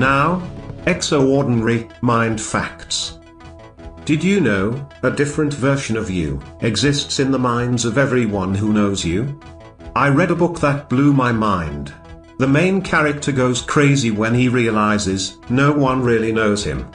Now, extraordinary mind facts. Did you know a different version of you exists in the minds of everyone who knows you? I read a book that blew my mind. The main character goes crazy when he realizes no one really knows him.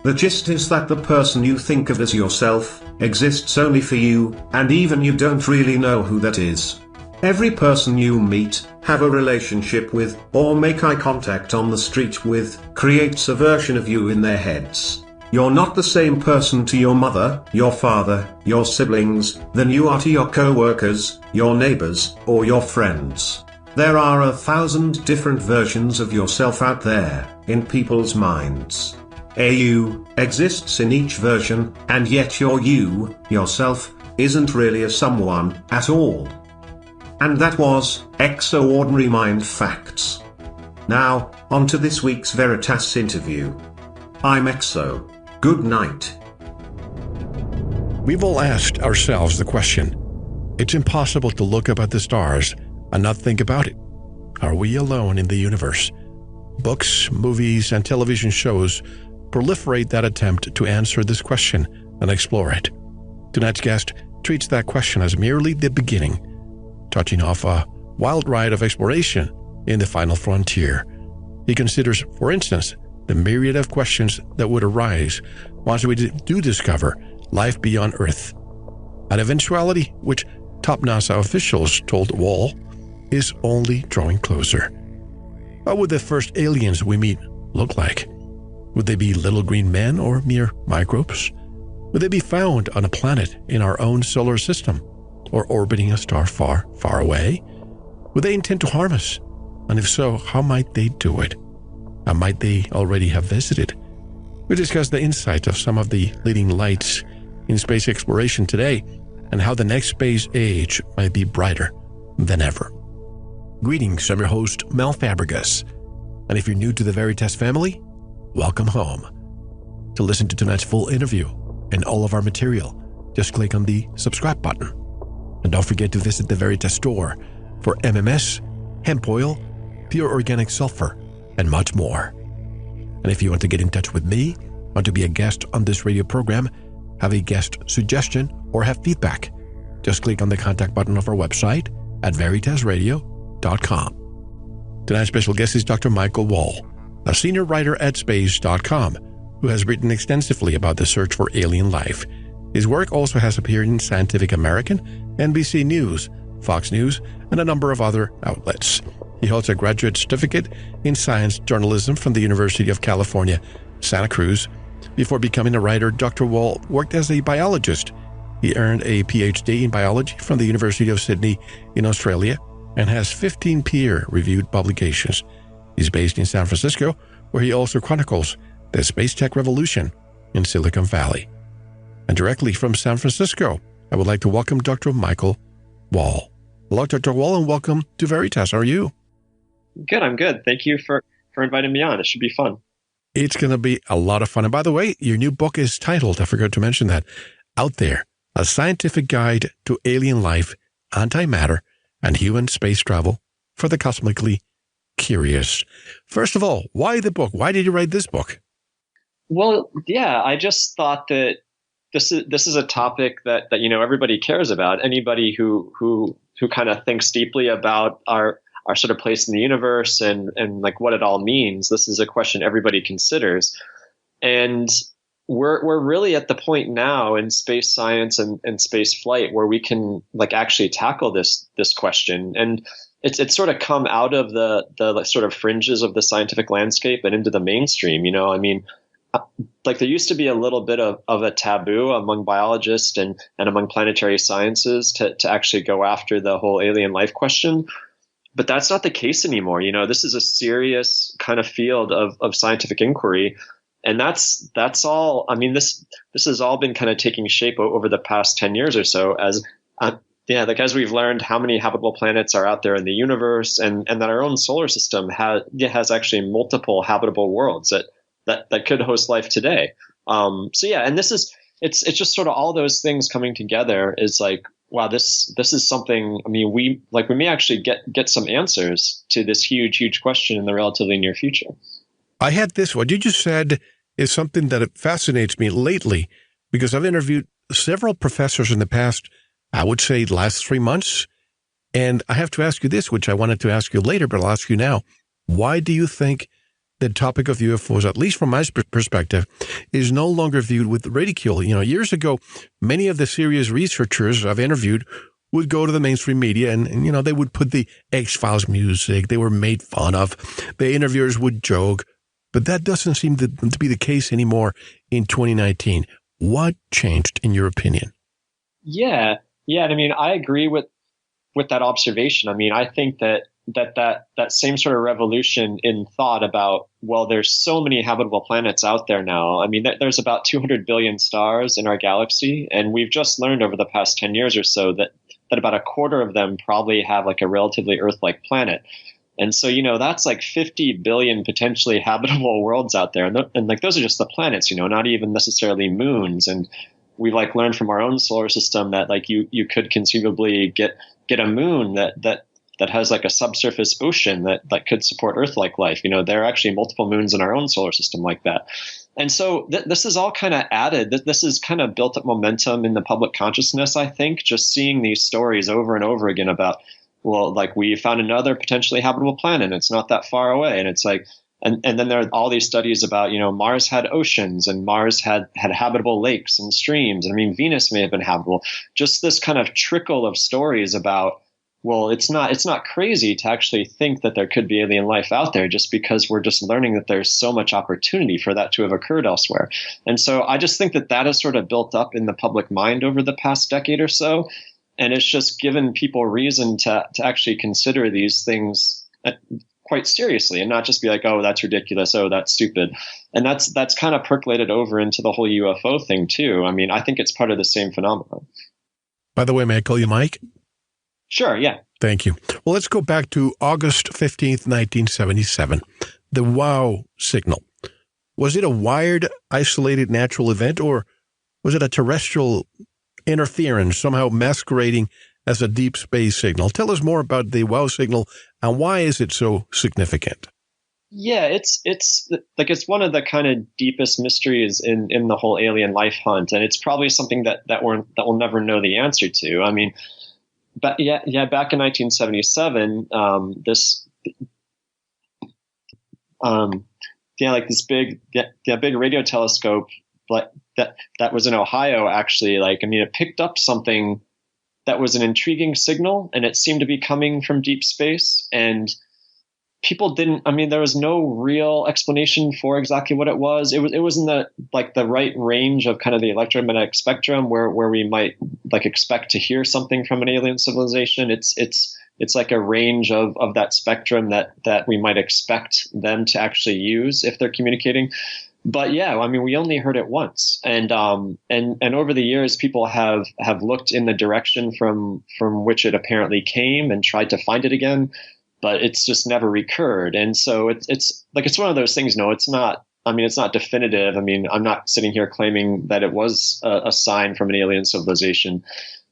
The gist is that the person you think of as yourself exists only for you, and even you don't really know who that is. Every person you meet, have a relationship with, or make eye contact on the street with, creates a version of you in their heads. You're not the same person to your mother, your father, your siblings, than you are to your co-workers, your neighbors, or your friends. There are 1,000 different versions of yourself out there, in people's minds. A you exists in each version, and yet your you, yourself, isn't really a someone at all. And that was Extraordinary Mind Facts. Now, on to this week's VERITAS interview. I'm Exo. Good night. We've all asked ourselves the question, it's impossible to look up at the stars and not think about it. Are we alone in the universe? Books, movies, and television shows proliferate that attempt to answer this question and explore it. Tonight's guest treats that question as merely the beginning, touching off a wild ride of exploration in the final frontier. He considers, for instance, the myriad of questions that would arise once we do discover life beyond Earth. An eventuality which top NASA officials told Wall is only drawing closer. What would the first aliens we meet look like? Would they be little green men or mere microbes? Would they be found on a planet in our own solar system or orbiting a star far, far away? Would they intend to harm us? And if so, how might they do it? And might they already have visited? We discuss the insights of some of the leading lights in space exploration today and how the next space age might be brighter than ever. Greetings, I'm your host, Mel Fabregas. And if you're new to the VERITAS family, welcome home. To listen to tonight's full interview and all of our material, just click on the subscribe button. And don't forget to visit the VERITAS store for MMS, hemp oil, pure organic sulfur, and much more. And if you want to get in touch with me, want to be a guest on this radio program, have a guest suggestion, or have feedback, just click on the contact button of our website at veritasradio.com. Tonight's special guest is Dr. Michael Wall, a senior writer at space.com, who has written extensively about the search for alien life. His work also has appeared in Scientific American, NBC News, Fox News, and a number of other outlets. He holds a graduate certificate in science journalism from the University of California, Santa Cruz. Before becoming a writer, Dr. Wall worked as a biologist. He earned a Ph.D. in biology from the University of Sydney in Australia and has 15 peer-reviewed publications. He's based in San Francisco, where he also chronicles the space tech revolution in Silicon Valley. And directly from San Francisco, I would like to welcome Dr. Michael Wall. Hello, Dr. Wall, and welcome to VERITAS. How are you? Good, I'm good. Thank you for inviting me on. It should be fun. It's going to be a lot of fun. And by the way, your new book is titled, I forgot to mention that, Out There, A Scientific Guide to Alien Life, Antimatter, and Human Space Travel for the Cosmically Curious. First of all, why the book? Why did you write this book? Well, yeah, I just thought that this is a topic that everybody cares about. Anybody who kind of thinks deeply about our sort of place in the universe and like what it all means. This is a question everybody considers. And we're really at the point now in space science and space flight where we can like actually tackle this question. And it's sort of come out of the sort of fringes of the scientific landscape and into the mainstream. I mean, like there used to be a little bit of a taboo among biologists and among planetary sciences to actually go after the whole alien life question. But that's not the case anymore. This is a serious kind of field of scientific inquiry. And that's all. I mean, this has all been kind of taking shape over the past 10 years or so as we've learned how many habitable planets are out there in the universe and that our own solar system has actually multiple habitable worlds that could host life today. And it's just sort of all those things coming together is like, wow, this is something. I mean, we may actually get some answers to this huge question in the relatively near future. I had this. What you just said is something that fascinates me lately, because I've interviewed several professors in the past, I would say last 3 months. And I have to ask you this, which I wanted to ask you later, but I'll ask you now. Why do you think the topic of UFOs, at least from my perspective, is no longer viewed with ridicule? Years ago, many of the serious researchers I've interviewed would go to the mainstream media and they would put the X-Files music. They were made fun of. The interviewers would joke. But that doesn't seem to be the case anymore in 2019. What changed, in your opinion? Yeah. I mean, I agree with that observation. I mean, I think that same sort of revolution in thought about, well, there's so many habitable planets out there now. I mean, there's about 200 billion stars in our galaxy, and we've just learned over the past 10 years or so that about a quarter of them probably have like a relatively Earth-like planet. And so, that's like 50 billion potentially habitable worlds out there. And like, those are just the planets, not even necessarily moons. And we've like learned from our own solar system that like you could conceivably get a moon that has like a subsurface ocean that could support Earth-like life. There are actually multiple moons in our own solar system like that. And so this is all kind of added. This is kind of built up momentum in the public consciousness, I think, just seeing these stories over and over again about, well, like we found another potentially habitable planet. It's not that far away. And it's like, and then there are all these studies about, Mars had oceans and Mars had habitable lakes and streams. And I mean, Venus may have been habitable. Just this kind of trickle of stories about, well, it's not crazy to actually think that there could be alien life out there, just because we're just learning that there's so much opportunity for that to have occurred elsewhere. And so I just think that has sort of built up in the public mind over the past decade or so. And it's just given people reason to actually consider these things quite seriously and not just be like, oh, that's ridiculous. Oh, that's stupid. And that's kind of percolated over into the whole UFO thing too. I mean, I think it's part of the same phenomenon. By the way, may I call you Mike? Sure, yeah. Thank you. Well, let's go back to August 15th, 1977. The WOW signal. Was it a wired, isolated natural event, or was it a terrestrial interference somehow masquerading as a deep space signal? Tell us more about the WOW signal and why is it so significant? Yeah, it's one of the kind of deepest mysteries in the whole alien life hunt, and it's probably something that we'll never know the answer to. I mean, but back in 1977, this big radio telescope, like that was in Ohio, actually, it picked up something that was an intriguing signal, and it seemed to be coming from deep space. And people there was no real explanation for exactly what it was. It was in the right range of kind of the electromagnetic spectrum where we might expect to hear something from an alien civilization. It's like a range of that spectrum that we might expect them to actually use if they're communicating. But yeah, I mean, we only heard it once, and over the years, people have looked in the direction from which it apparently came and tried to find it again, but it's just never recurred. And so it's one of those things. No, it's not. I mean, it's not definitive. I mean, I'm not sitting here claiming that it was a sign from an alien civilization,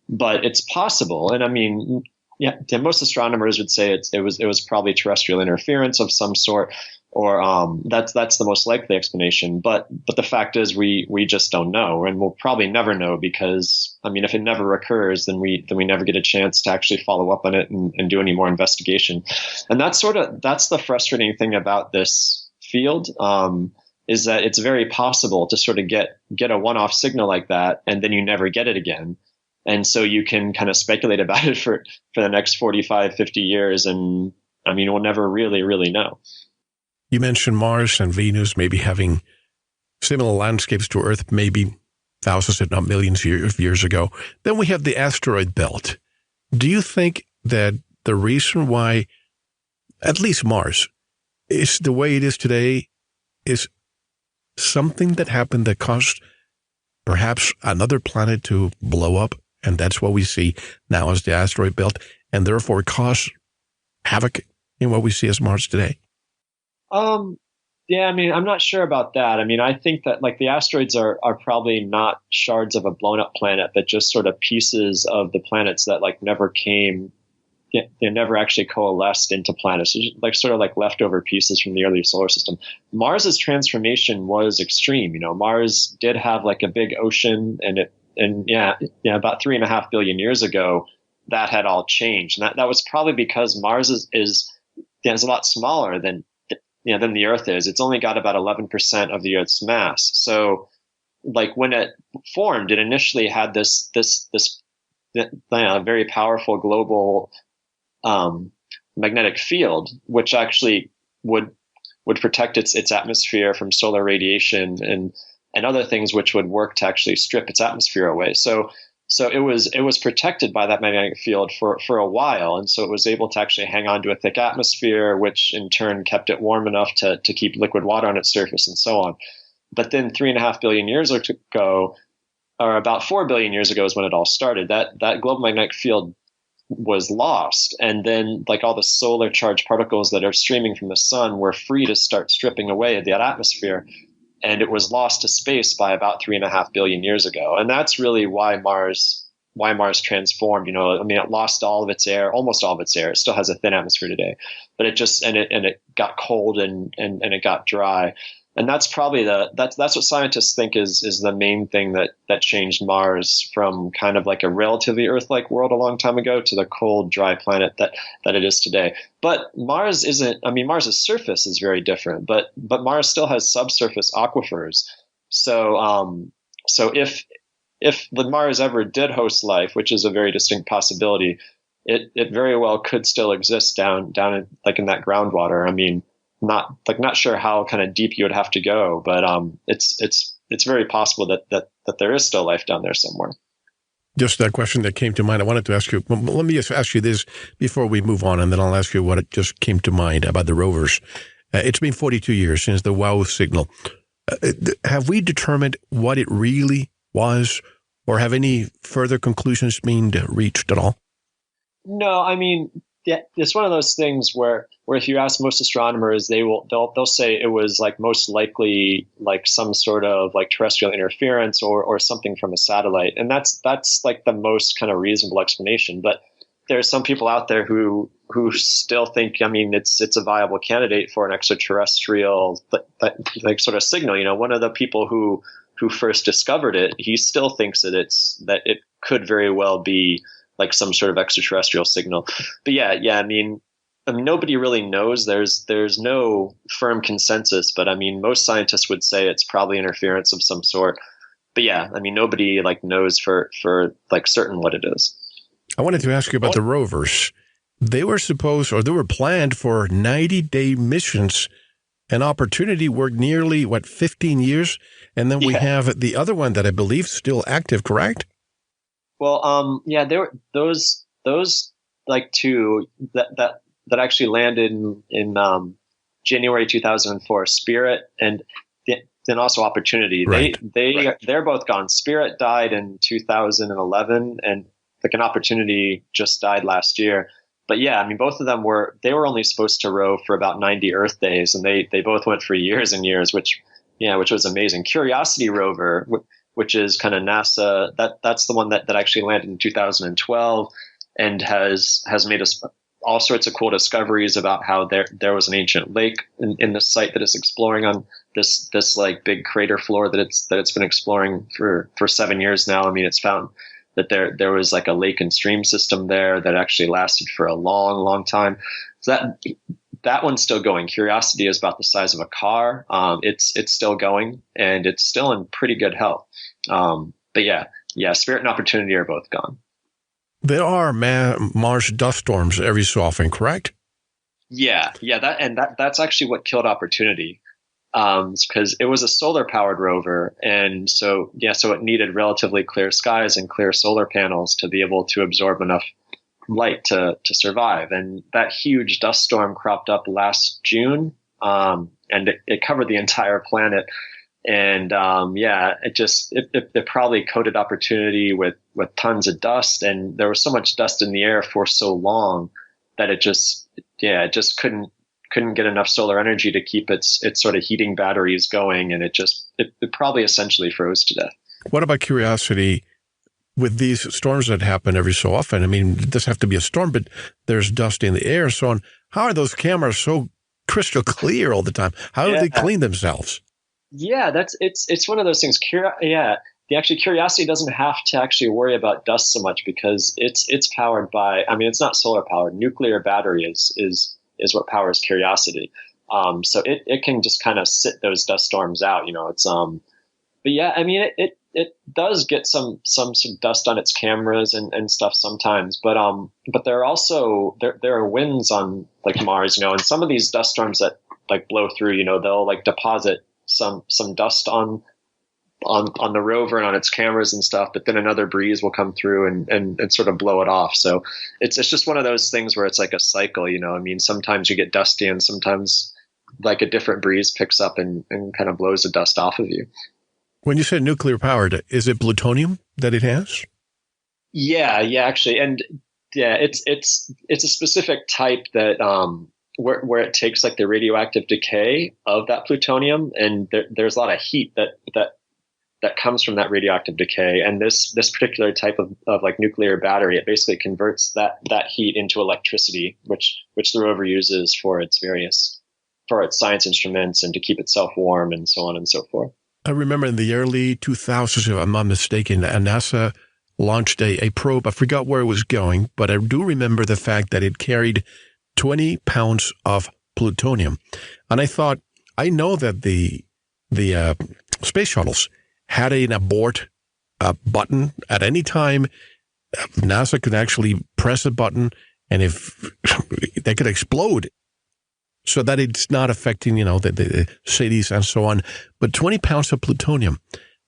but it's possible. And I mean, yeah, most astronomers would say it was probably terrestrial interference of some sort. Or that's the most likely explanation. But the fact is we just don't know, and we'll probably never know, because I mean, if it never occurs, then we never get a chance to actually follow up on it and do any more investigation. And that's the frustrating thing about this field, is that it's very possible to sort of get a one-off signal like that, and then you never get it again. And so you can kind of speculate about it for the next 45, 50 years, and I mean, we'll never really know. You mentioned Mars and Venus maybe having similar landscapes to Earth, maybe thousands, if not millions of years ago. Then we have the asteroid belt. Do you think that the reason why, at least Mars, is the way it is today is something that happened that caused perhaps another planet to blow up, and that's what we see now as the asteroid belt, and therefore cause havoc in what we see as Mars today? Yeah, I mean, I'm not sure about that. I mean, I think that the asteroids are probably not shards of a blown up planet, but just sort of pieces of the planets that never came they never actually coalesced into planets, like sort of like leftover pieces from the early solar system. Mars's transformation was extreme. Mars did have like a big ocean, and about 3.5 billion years ago, that had all changed. And that was probably because Mars is a lot smaller than the Earth is. It's only got about 11% of the Earth's mass. So like when it formed, it initially had this very powerful global magnetic field, which actually would protect its atmosphere from solar radiation and other things, which would work to actually strip its atmosphere away. So it was protected by that magnetic field for a while, and so it was able to actually hang on to a thick atmosphere, which in turn kept it warm enough to keep liquid water on its surface and so on. But then 3.5 billion years ago, or about 4 billion years ago, is when it all started. That global magnetic field was lost, and then like all the solar charged particles that are streaming from the sun were free to start stripping away that atmosphere. And it was lost to space by about 3.5 billion years ago. And that's really why Mars transformed. It lost all of its air, almost all of its air. It still has a thin atmosphere today, but it got cold and it got dry. And that's probably that's what scientists think is the main thing that changed Mars from kind of like a relatively Earth-like world a long time ago to the cold, dry planet that it is today. But Mars isn't. Mars's surface is very different, but Mars still has subsurface aquifers. So if the Mars ever did host life, which is a very distinct possibility, it very well could still exist down in, like in that groundwater. Not sure how kind of deep you would have to go, but it's very possible that there is still life down there somewhere. Just that question that came to mind. I wanted to ask you. Well, let me just ask you this before we move on, and then I'll ask you what it just came to mind about the rovers. It's been 42 years since the WOW signal. Have we determined what it really was, or have any further conclusions been reached at all? No, it's one of those things where if you ask most astronomers, they'll say it was like most likely like some sort of like terrestrial interference or something from a satellite, and that's like the most kind of reasonable explanation. But there's some people out there who still think it's a viable candidate for an extraterrestrial like sort of signal. One of the people who first discovered it, he still thinks that it could very well be like some sort of extraterrestrial signal. But nobody really knows. There's no firm consensus, but most scientists would say it's probably interference of some sort. But nobody like knows for like certain what it is. I wanted to ask you about the rovers. They were planned for 90-day missions. An Opportunity worked nearly 15 years, and then we have the other one that I believe is still active, correct? Well, there were those like two that actually landed in January 2004, Spirit and then also Opportunity. Right. They're both gone. Spirit died in 2011, and like an Opportunity just died last year. But both of them were only supposed to row for about 90 Earth days, and they both went for years and years, which was amazing. Curiosity rover, which is kind of NASA, that's the one that actually landed in 2012 and has made us all sorts of cool discoveries about how there was an ancient lake in the site that it's exploring on this like big crater floor that it's been exploring for 7 years now. It's found that there was like a lake and stream system there that actually lasted for a long, long time. So that one's still going. Curiosity is about the size of a car. It's still going, and it's still in pretty good health. But Spirit and Opportunity are both gone. There are Mars dust storms every so often, correct? That's actually what killed Opportunity. Because it was a solar powered rover, and so it needed relatively clear skies and clear solar panels to be able to absorb enough light to survive. And that huge dust storm cropped up last June, and it covered the entire planet. And it probably coated Opportunity with tons of dust, and there was so much dust in the air for so long that it just couldn't get enough solar energy to keep its sort of heating batteries going, and it probably essentially froze to death. What about Curiosity? with these storms that happen every so often, I mean, it doesn't have to be a storm, but there's dust in the air, so on. How are those cameras so crystal clear all the time? How do they clean themselves? Yeah, it's one of those things. Curiosity doesn't have to actually worry about dust so much because it's powered by. I mean, it's not solar powered. Nuclear battery is what powers Curiosity. So it can just kind of sit those dust storms out. But yeah, I mean, it does get some sort of dust on its cameras and stuff sometimes. But there are also there are winds on like Mars, and some of these dust storms that like blow through, they'll like deposit some dust on the rover and on its cameras and stuff, but then another breeze will come through and sort of blow it off. So it's just one of those things where it's like a cycle, I mean, sometimes you get dusty and sometimes like a different breeze picks up and kind of blows the dust off of you. When you say nuclear powered, is it plutonium that it has? Yeah, actually. And yeah, it's a specific type that, where it takes like the radioactive decay of that plutonium, and there's a lot of heat that comes from that radioactive decay. And this particular type of like nuclear battery, it basically converts that heat into electricity, which the rover uses for its science instruments and to keep itself warm and so on and so forth. I remember in the early 2000s, if I'm not mistaken, NASA launched a probe. I forgot where it was going, but I do remember the fact that it carried 20 pounds of plutonium. And I thought, I know that the space shuttles had an abort button at any time. NASA could actually press a button, and if they could explode, so that it's not affecting, the cities and so on. But 20 pounds of plutonium,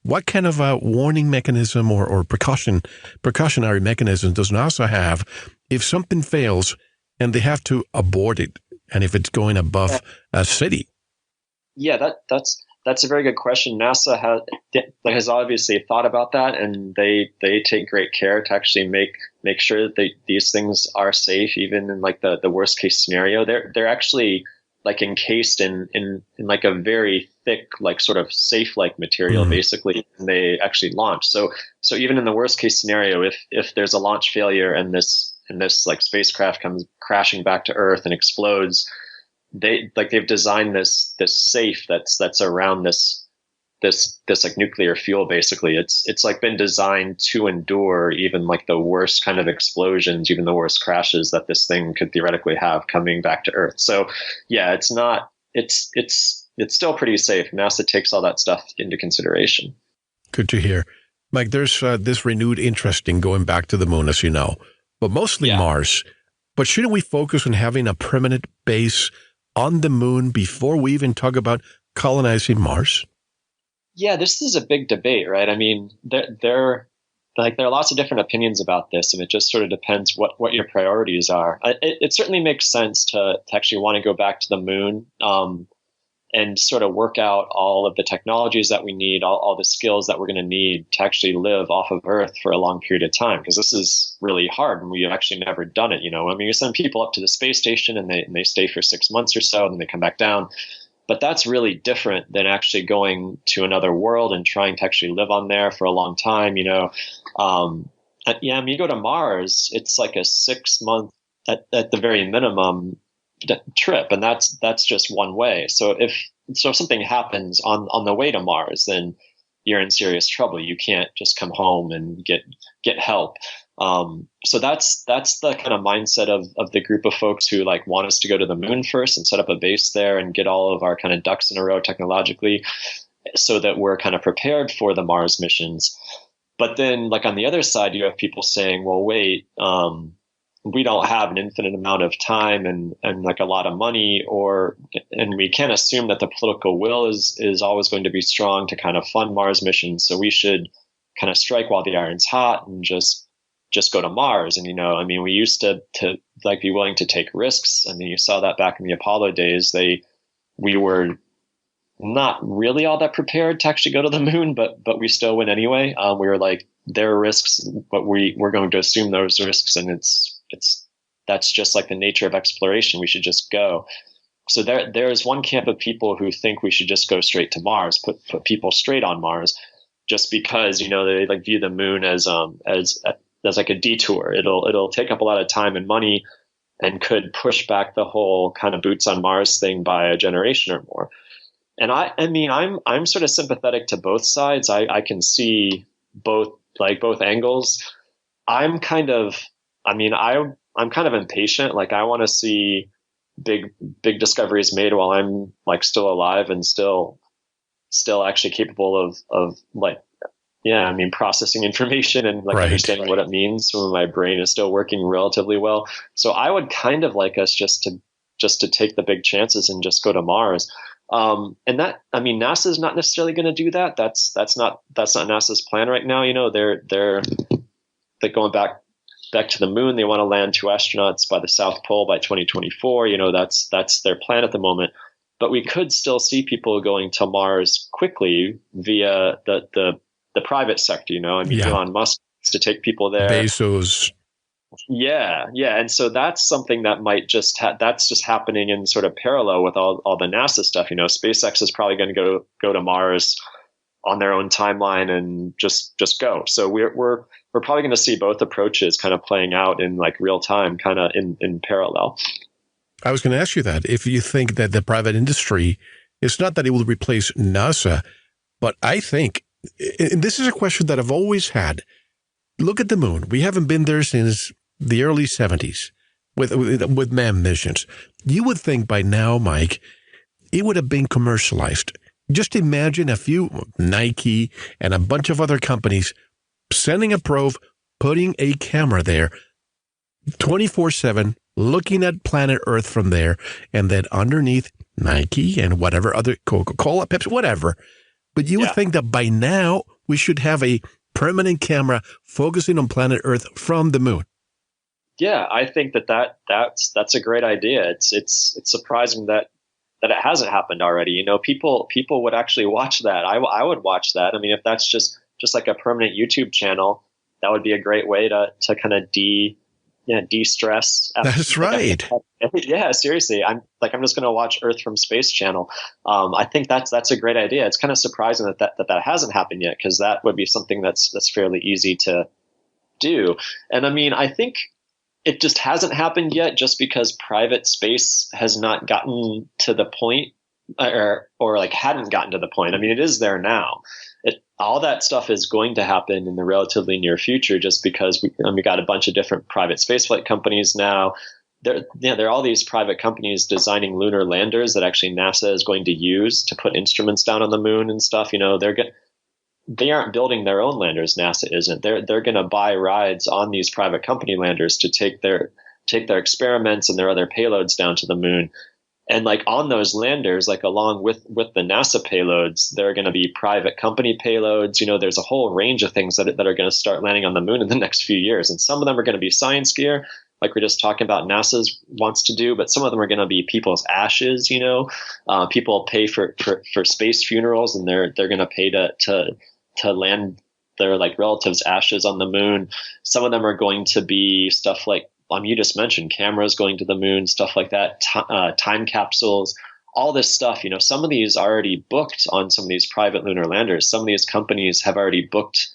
what kind of a warning mechanism or precautionary mechanism does NASA have if something fails and they have to abort it, and if it's going above a city? Yeah, that's a very good question. NASA has obviously thought about that, and they take great care to actually make sure that these things are safe, even in like the worst case scenario. They're actually like encased in like a very thick, like sort of safe like material, basically, and they actually launch. So even in the worst case scenario, if there's a launch failure and this like spacecraft comes crashing back to Earth and explodes, they've designed this safe that's around this like nuclear fuel. Basically, it's like been designed to endure even like the worst kind of explosions, even the worst crashes that this thing could theoretically have coming back to Earth. So yeah, it's still pretty safe. NASA takes all that stuff into consideration. Good to hear. Mike, there's this renewed interest in going back to the moon, as you know, but mostly Mars. But shouldn't we focus on having a permanent base on the moon before we even talk about colonizing Mars? Yeah, this is a big debate, right? I mean, there are lots of different opinions about this, and it just sort of depends what your priorities are. It certainly makes sense to actually want to go back to the moon and sort of work out all of the technologies that we need, all the skills that we're going to need to actually live off of Earth for a long period of time, because this is really hard and we've actually never done it. I mean, you send people up to the space station and they stay for 6 months or so, and then they come back down. But that's really different than actually going to another world and trying to actually live on there for a long time. I mean, you go to Mars, it's like a 6 month at the very minimum trip, and that's just one way. So if something happens on the way to Mars, then you're in serious trouble. You can't just come home and get help. So that's the kind of mindset of the group of folks who like want us to go to the moon first and set up a base there and get all of our kind of ducks in a row technologically, so that we're kind of prepared for the Mars missions. But then like on the other side, you have people saying, well, wait, we don't have an infinite amount of time and like a lot of money, and we can't assume that the political will is always going to be strong to kind of fund Mars missions. So we should kind of strike while the iron's hot and just go to Mars. And, I mean, we used to like be willing to take risks. I mean, you saw that back in the Apollo days. We were not really all that prepared to actually go to the moon, but we still went anyway. We were like, there are risks, but we're going to assume those risks, and that's just like the nature of exploration. We should just go. So there is one camp of people who think we should just go straight to Mars, put people straight on Mars. just because, they like view the moon as like a detour. It'll take up a lot of time and money and could push back the whole kind of boots on Mars thing by a generation or more. And I'm sort of sympathetic to both sides. I can see both angles. I'm kind of impatient. Like, I want to see big discoveries made while I'm like still alive and still actually capable of processing information and like understanding what it means when my brain is still working relatively well. So I would kind of like us just to take the big chances and just go to Mars. And that, NASA's not necessarily going to do that. That's not NASA's plan right now. They're going back to the moon. They want to land 2 astronauts by the South Pole by 2024. That's their plan at the moment. But we could still see people going to Mars quickly via the private sector. Elon Musk wants to take people there. Bezos. Yeah. And so that's something that might that's just happening in sort of parallel with all the NASA stuff. SpaceX is probably going to go to Mars on their own timeline and just go. So we're probably going to see both approaches kind of playing out in like real time, kind of in parallel. I was going to ask you that if you think that the private industry, it's not that it will replace NASA, but I think, and this is a question that I've always had. Look at the moon. We haven't been there since the early 70s with manned missions. You would think by now, Mike, it would have been commercialized. Just imagine a few, Nike and a bunch of other companies sending a probe, putting a camera there 24/7, looking at planet Earth from there, and then underneath Nike and whatever other Coca-Cola, Pepsi, whatever. But you would think that by now we should have a permanent camera focusing on planet Earth from the moon. Yeah, I think that's a great idea. It's surprising that it hasn't happened already. People would actually watch that. I would watch that. If that's just like a permanent YouTube channel, that would be a great way to kind of de-stress. That's right. Yeah, seriously. I'm just going to watch Earth from Space channel. I think that's a great idea. It's kind of surprising that hasn't happened yet, because that would be something that's fairly easy to do. And I think it just hasn't happened yet just because private space has not gotten to the point or like hadn't gotten to the point. It is there now. All that stuff is going to happen in the relatively near future just because we got a bunch of different private spaceflight companies now. There are all these private companies designing lunar landers that actually NASA is going to use to put instruments down on the moon and stuff. They aren't building their own landers. NASA isn't. They're going to buy rides on these private company landers to take their experiments and their other payloads down to the moon. And like on those landers, like along with the NASA payloads, there are going to be private company payloads. There's a whole range of things that are going to start landing on the moon in the next few years. And some of them are going to be science gear, like we're just talking about NASA's wants to do, but some of them are going to be people's ashes. People pay for space funerals, and they're going to pay to land their like relatives' ashes on the moon. Some of them are going to be stuff like, you just mentioned cameras going to the moon, stuff like that, time capsules, all this stuff. Some of these are already booked on some of these private lunar landers. Some of these companies have already booked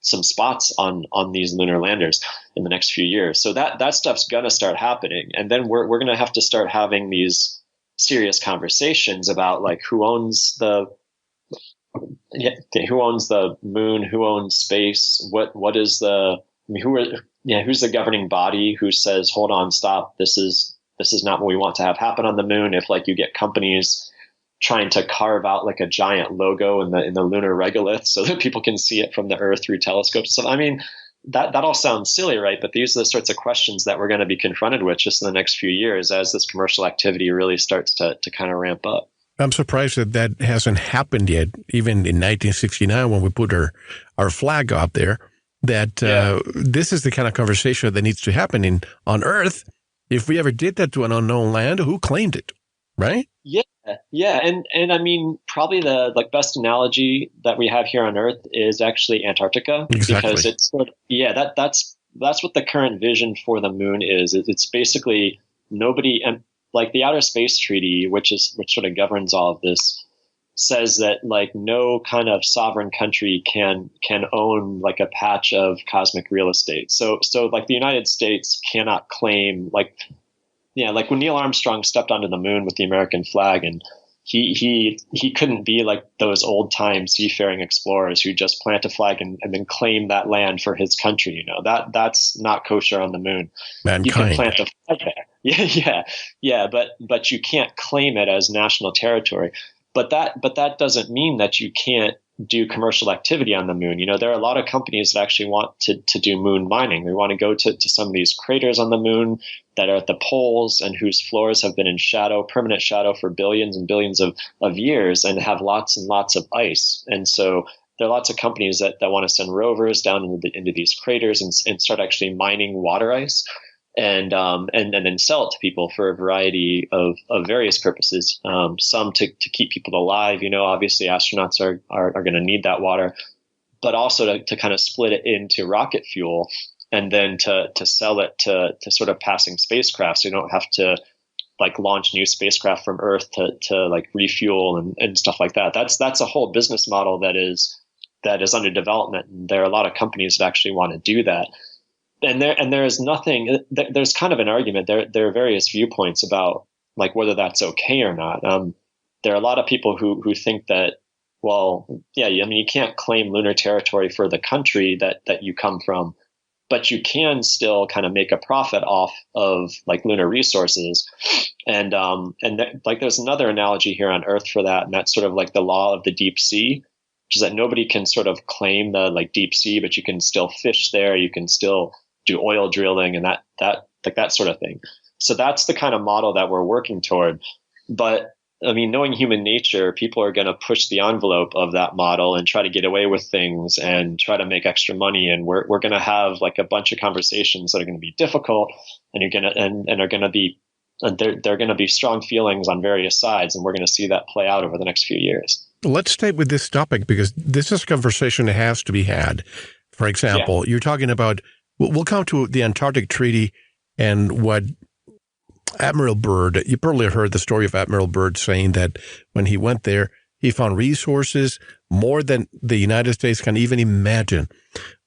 some spots on these lunar landers in the next few years. So that stuff's going to start happening. And then we're going to have to start having these serious conversations about like who owns the moon, who owns space, what is the, who's the governing body who says, hold on, stop, this is not what we want to have happen on the moon. If like you get companies trying to carve out like a giant logo in the lunar regolith so that people can see it from the Earth through telescopes. So that all sounds silly, right? But these are the sorts of questions that we're going to be confronted with just in the next few years as this commercial activity really starts to kind of ramp up. I'm surprised that hasn't happened yet. Even in 1969, when we put our flag up there, that this is the kind of conversation that needs to happen on Earth. If we ever did that to an unknown land, who claimed it, right? Yeah, and probably the best analogy that we have here on Earth is actually Antarctica, exactly. Because it's that's what the current vision for the moon is. It's basically nobody, and like the Outer Space Treaty, which sort of governs all of this says that like no kind of sovereign country can own like a patch of cosmic real estate. So like the United States cannot claim like, yeah, like when Neil Armstrong stepped onto the moon with the American flag, and he couldn't be like those old time seafaring explorers who just plant a flag and then claim that land for his country. You know, that's not kosher on the moon. Mankind. You can plant a flag there. Yeah. But you can't claim it as national territory. But that doesn't mean that you can't do commercial activity on the moon. You know, there are a lot of companies that actually want to do moon mining. They want to go to some of these craters on the moon that are at the poles and whose floors have been in shadow, permanent shadow for billions and billions of years, and have lots and lots of ice. And so there are lots of companies that want to send rovers down into these craters and start actually mining water ice. And then sell it to people for a variety of various purposes. Some to keep people alive. You know, obviously astronauts are going to need that water, but also to kind of split it into rocket fuel and then to sell it to sort of passing spacecraft. So you don't have to like launch new spacecraft from Earth to like refuel and stuff like that. That's a whole business model that is under development. And there are a lot of companies that actually want to do that. And there is nothing. There's kind of an argument. There are various viewpoints about like whether that's okay or not. There are a lot of people who think that, well, yeah, I mean, you can't claim lunar territory for the country that you come from, but you can still kind of make a profit off of like lunar resources. And like there's another analogy here on Earth for that, and that's sort of like the law of the deep sea, which is that nobody can sort of claim the like deep sea, but you can still fish there. You can still do oil drilling and that sort of thing. So that's the kind of model that we're working toward. But I mean, knowing human nature, people are going to push the envelope of that model and try to get away with things and try to make extra money. And we're going to have like a bunch of conversations that are going to be difficult, and you're going to and are going to be there are going to be strong feelings on various sides, and we're going to see that play out over the next few years. Let's stay with this topic because this is a conversation that has to be had. For example, You're talking about. We'll come to the Antarctic Treaty and what Admiral Byrd, you probably heard the story of Admiral Byrd saying that when he went there, he found resources more than the United States can even imagine.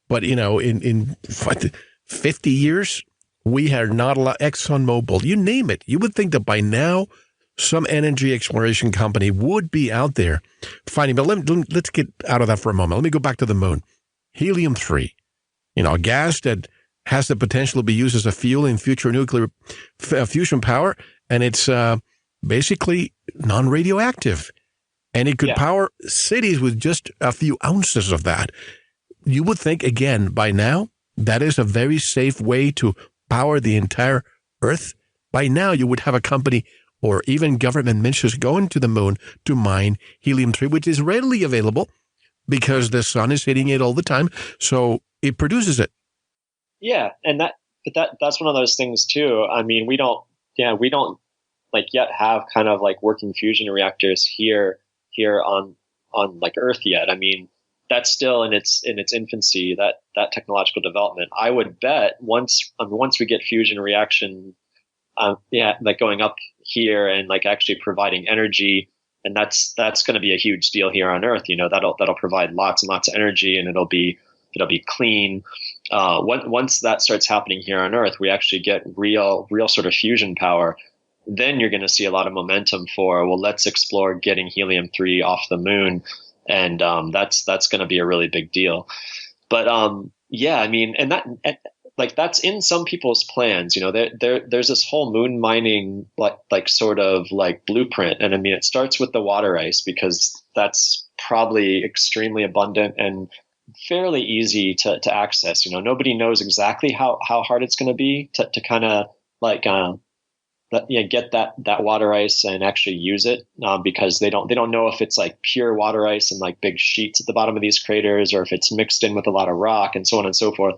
But, you know, in 50 years, we had not a lot, ExxonMobil, you name it. You would think that by now, some energy exploration company would be out there finding, but let's get out of that for a moment. Let me go back to the moon. Helium-3. You know, a gas that has the potential to be used as a fuel in future nuclear fusion power, and it's basically non-radioactive. And it could power cities with just a few ounces of that. You would think, again, by now, that is a very safe way to power the entire Earth. By now, you would have a company or even government ministers going to the moon to mine helium-3, which is readily available because the sun is hitting it all the time. So it produces it. Yeah, and that's one of those things too. I mean, we don't like yet have kind of like working fusion reactors here on like Earth yet. I mean, that's still in its infancy, that technological development. I would bet once we get fusion reaction, like going up here and like actually providing energy, and that's going to be a huge deal here on Earth. You know, that'll provide lots and lots of energy, and it'll be clean. Once that starts happening here on Earth, we actually get real sort of fusion power. Then you're going to see a lot of momentum for, well, let's explore getting helium-3 off the moon, and that's going to be a really big deal. But I mean, and that's in some people's plans. You know, there's this whole moon mining like sort of like blueprint, and I mean, it starts with the water ice because that's probably extremely abundant and fairly easy to access. You know, nobody knows exactly how hard it's going to be to kind of like get that water ice and actually use it, because they don't know if it's like pure water ice and like big sheets at the bottom of these craters, or if it's mixed in with a lot of rock and so on and so forth.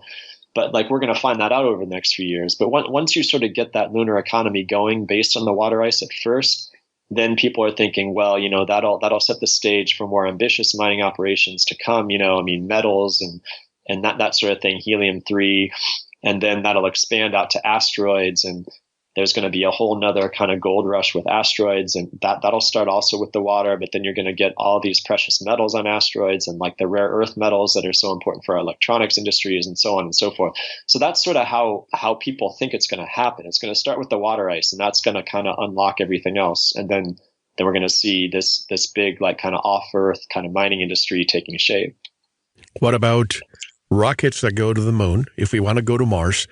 But like we're going to find that out over the next few years. But once you sort of get that lunar economy going based on the water ice at first, then people are thinking, well, you know, that'll set the stage for more ambitious mining operations to come. You know, I mean, metals and that sort of thing, helium-3, and then that'll expand out to asteroids and there's going to be a whole nother kind of gold rush with asteroids, and that'll start also with the water, but then you're going to get all these precious metals on asteroids and like the rare earth metals that are so important for our electronics industries and so on and so forth. So that's sort of how people think it's going to happen. It's going to start with the water ice, and that's going to kind of unlock everything else. And then we're going to see this big, like kind of off earth kind of mining industry taking shape. What about rockets that go to the moon? If we want to go to Mars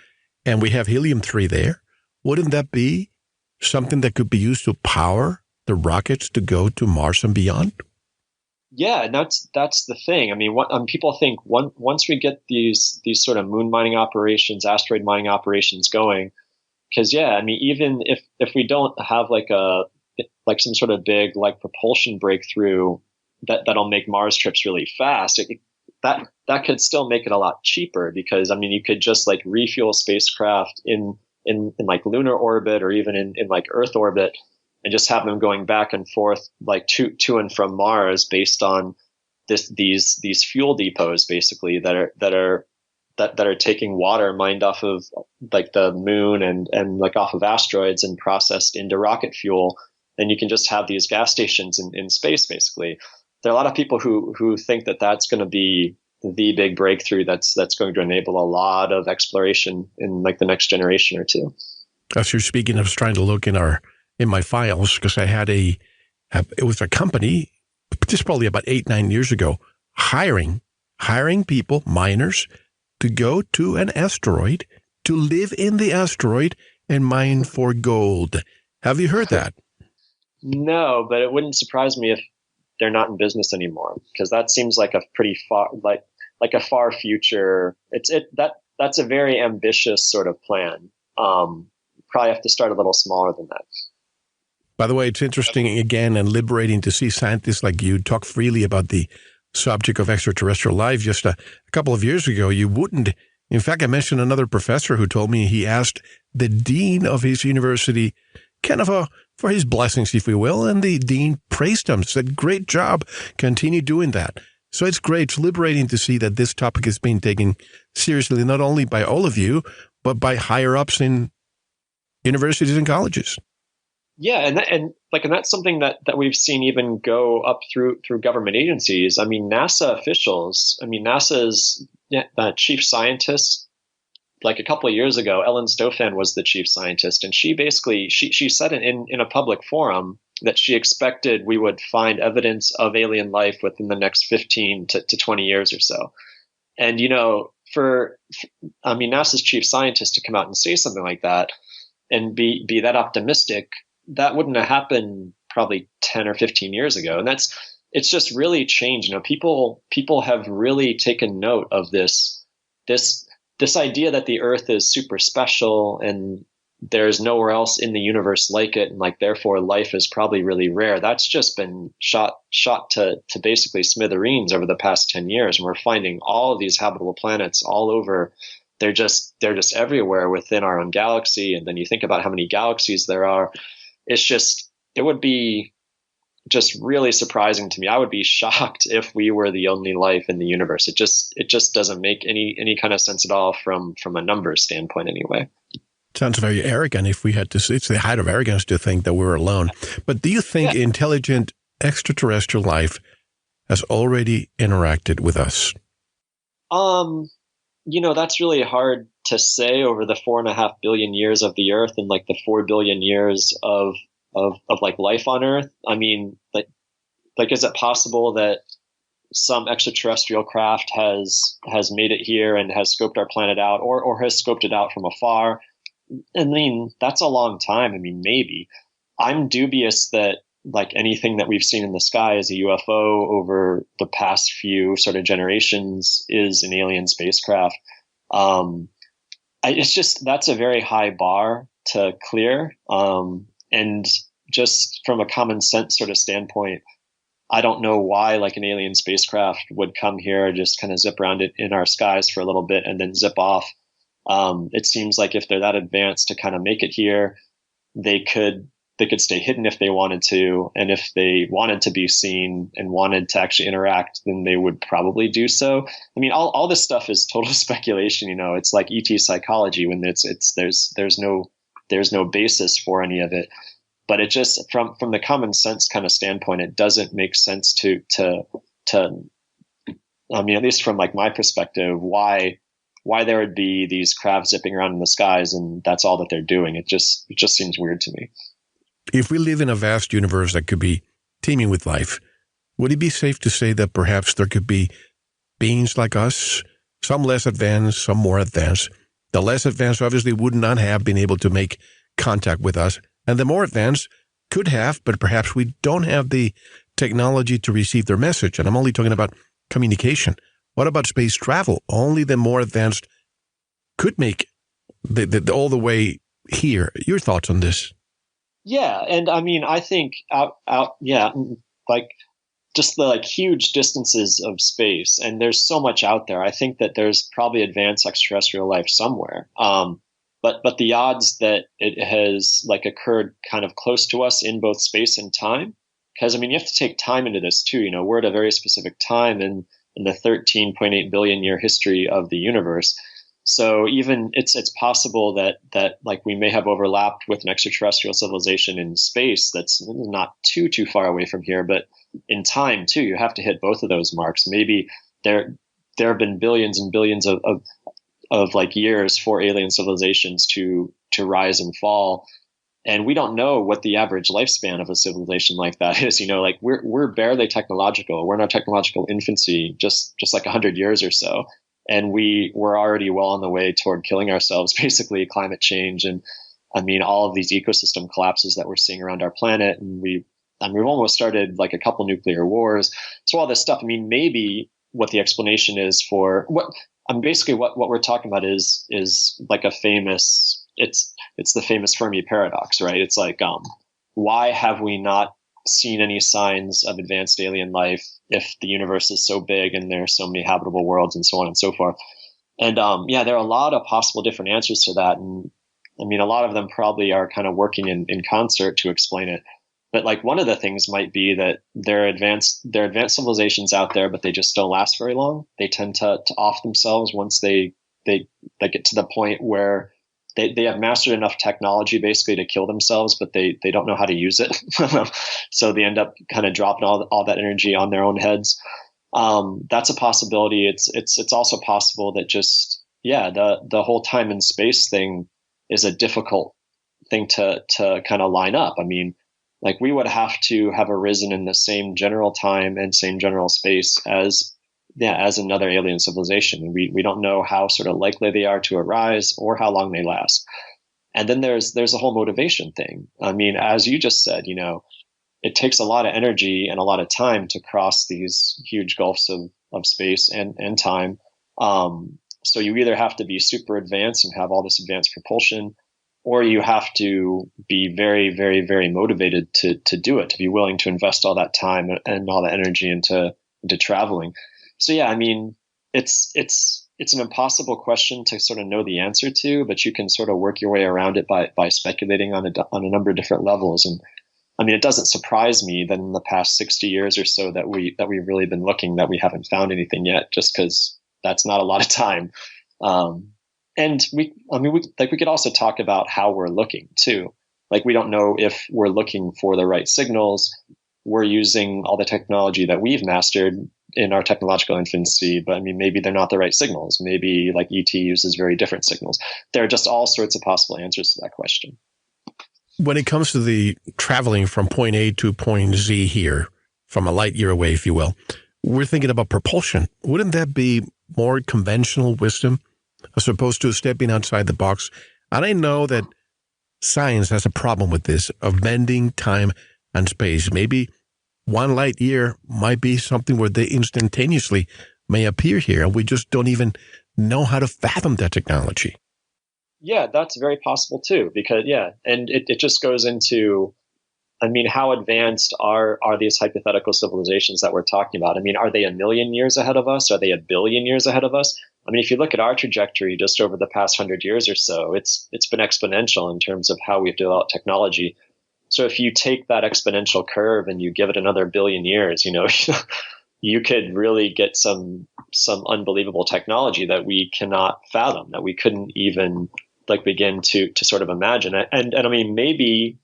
and we have helium-3 there, wouldn't that be something that could be used to power the rockets to go to Mars and beyond? Yeah, and that's the thing. I mean, people think once we get these sort of moon mining operations, asteroid mining operations going, because I mean, even if we don't have like some sort of big like propulsion breakthrough that'll make Mars trips really fast, that could still make it a lot cheaper, because I mean, you could just like refuel spacecraft in like lunar orbit or even in like Earth orbit, and just have them going back and forth like to and from Mars based on these fuel depots basically that are taking water mined off of like the moon and like off of asteroids and processed into rocket fuel. And you can just have these gas stations in space basically. There are a lot of people who think that that's going to be the big breakthrough that's going to enable a lot of exploration in like the next generation or two. As you're speaking, I was trying to look in my files, because I had it was a company just probably about 8-9 years ago hiring people, miners, to go to an asteroid, to live in the asteroid and mine for gold. Have you heard that? No, but it wouldn't surprise me if they're not in business anymore, because that seems like a pretty far like a far future. That's a very ambitious sort of plan. Probably have to start a little smaller than that. By the way, it's interesting again and liberating to see scientists like you talk freely about the subject of extraterrestrial life. Just a couple of years ago, you wouldn't. In fact, I mentioned another professor who told me he asked the dean of his university kind of for his blessings, if we will, and the dean praised him, said, "Great job, continue doing that." So it's great, it's liberating to see that this topic is being taken seriously, not only by all of you, but by higher ups in universities and colleges. Yeah, and that's something that we've seen even go up through government agencies. I mean, NASA officials. I mean, NASA's chief scientist. Like a couple of years ago, Ellen Stofan was the chief scientist, and she basically she said in a public forum that she expected we would find evidence of alien life within the next 15 to 20 years or so. And NASA's chief scientist to come out and say something like that and be that optimistic, that wouldn't have happened probably 10 or 15 years ago. And it's just really changed. People have really taken note of this idea that the Earth is super special and there's nowhere else in the universe like it, and like therefore life is probably really rare. That's just been shot to basically smithereens over the past 10 years, and we're finding all of these habitable planets all over. They're just everywhere within our own galaxy, and then you think about how many galaxies there are. It would be just really surprising to me. I would be shocked if we were the only life in the universe. It just doesn't make any kind of sense at all from a numbers standpoint anyway. Sounds very arrogant if we had to. It's the height of arrogance to think that we're alone. But do you think intelligent extraterrestrial life has already interacted with us? That's really hard to say over the 4.5 billion years of the Earth and like the 4 billion years of like life on Earth. I mean, like is it possible that some extraterrestrial craft has made it here and has scoped our planet out, or has scoped it out from afar? I mean, that's a long time. I mean, maybe. I'm dubious that like anything that we've seen in the sky as a UFO over the past few sort of generations is an alien spacecraft. It's just, that's a very high bar to clear. And just from a common sense sort of standpoint, I don't know why like an alien spacecraft would come here, just kind of zip around it in our skies for a little bit and then zip off. It seems like if they're that advanced to kind of make it here, they could stay hidden if they wanted to. And if they wanted to be seen and wanted to actually interact, then they would probably do so. I mean, all this stuff is total speculation. It's like ET psychology when there's there's no basis for any of it. But it just, from the common sense kind of standpoint, it doesn't make sense to I mean, at least from like my perspective, why there would be these craft zipping around in the skies and that's all that they're doing. It just seems weird to me. If we live in a vast universe that could be teeming with life, would it be safe to say that perhaps there could be beings like us, some less advanced, some more advanced? The less advanced obviously would not have been able to make contact with us, and the more advanced could have, but perhaps we don't have the technology to receive their message. And I'm only talking about communication. What about space travel? Only the more advanced could make the all the way here. Your thoughts on this? Yeah, and I mean, I think like just the like huge distances of space, and there's so much out there. I think that there's probably advanced extraterrestrial life somewhere. But the odds that it has like occurred kind of close to us in both space and time, because I mean, you have to take time into this too. You know, we're at a very specific time in the 13.8 billion year history of the universe. So even it's possible that like we may have overlapped with an extraterrestrial civilization in space that's not too far away from here, but in time too, you have to hit both of those marks. Maybe there have been billions and billions of like years for alien civilizations to rise and fall. And we don't know what the average lifespan of a civilization like that is. You know, like we're barely technological. We're in our technological infancy, just like 100 years or so. And we're already well on the way toward killing ourselves, basically climate change. And I mean, all of these ecosystem collapses that we're seeing around our planet. And we've almost started like a couple nuclear wars. So all this stuff, I mean, maybe what the explanation is for what we're talking about is like a famous, it's the famous Fermi paradox, right? It's like, why have we not seen any signs of advanced alien life if the universe is so big and there's so many habitable worlds and so on and so forth? And there are a lot of possible different answers to that. And I mean, a lot of them probably are kind of working in concert to explain it. But like one of the things might be that there are advanced civilizations out there, but they just don't last very long. They tend to off themselves once they get to the point where they have mastered enough technology basically to kill themselves, but they don't know how to use it. So they end up kind of dropping all that energy on their own heads. That's a possibility. It's also possible that just, the whole time and space thing is a difficult thing to kind of line up. I mean, like we would have to have arisen in the same general time and same general space as another alien civilization. We don't know how sort of likely they are to arise or how long they last. And then there's a whole motivation thing. I mean, as you just said, you know, it takes a lot of energy and a lot of time to cross these huge gulfs of space and time. So you either have to be super advanced and have all this advanced propulsion, or you have to be very, very, very motivated to do it, to be willing to invest all that time and all that energy into traveling. So yeah, I mean, it's an impossible question to sort of know the answer to, but you can sort of work your way around it by speculating on a number of different levels. And I mean, it doesn't surprise me that in the past 60 years or so that we've really been looking, that we haven't found anything yet, just because that's not a lot of time. And we could also talk about how we're looking too. Like, we don't know if we're looking for the right signals. We're using all the technology that we've mastered in our technological infancy, but I mean, maybe they're not the right signals. Maybe like ET uses very different signals. There are just all sorts of possible answers to that question. When it comes to the traveling from point A to point Z here, from a light year away, if you will, we're thinking about propulsion. Wouldn't that be more conventional wisdom as opposed to stepping outside the box? And I know that science has a problem with this, of bending time and space. Maybe 1 light year might be something where they instantaneously may appear here, and we just don't even know how to fathom that technology. Yeah, that's very possible too, because and it just goes into, I mean, how advanced are these hypothetical civilizations that we're talking about? I mean, are they 1 million years ahead of us? Are they 1 billion years ahead of us? I mean, if you look at our trajectory just over the past 100 years or so, it's been exponential in terms of how we've developed technology. So if you take that exponential curve and you give it another 1 billion years, you know, you could really get some unbelievable technology that we cannot fathom, that we couldn't even begin to sort of imagine it. And I mean, maybe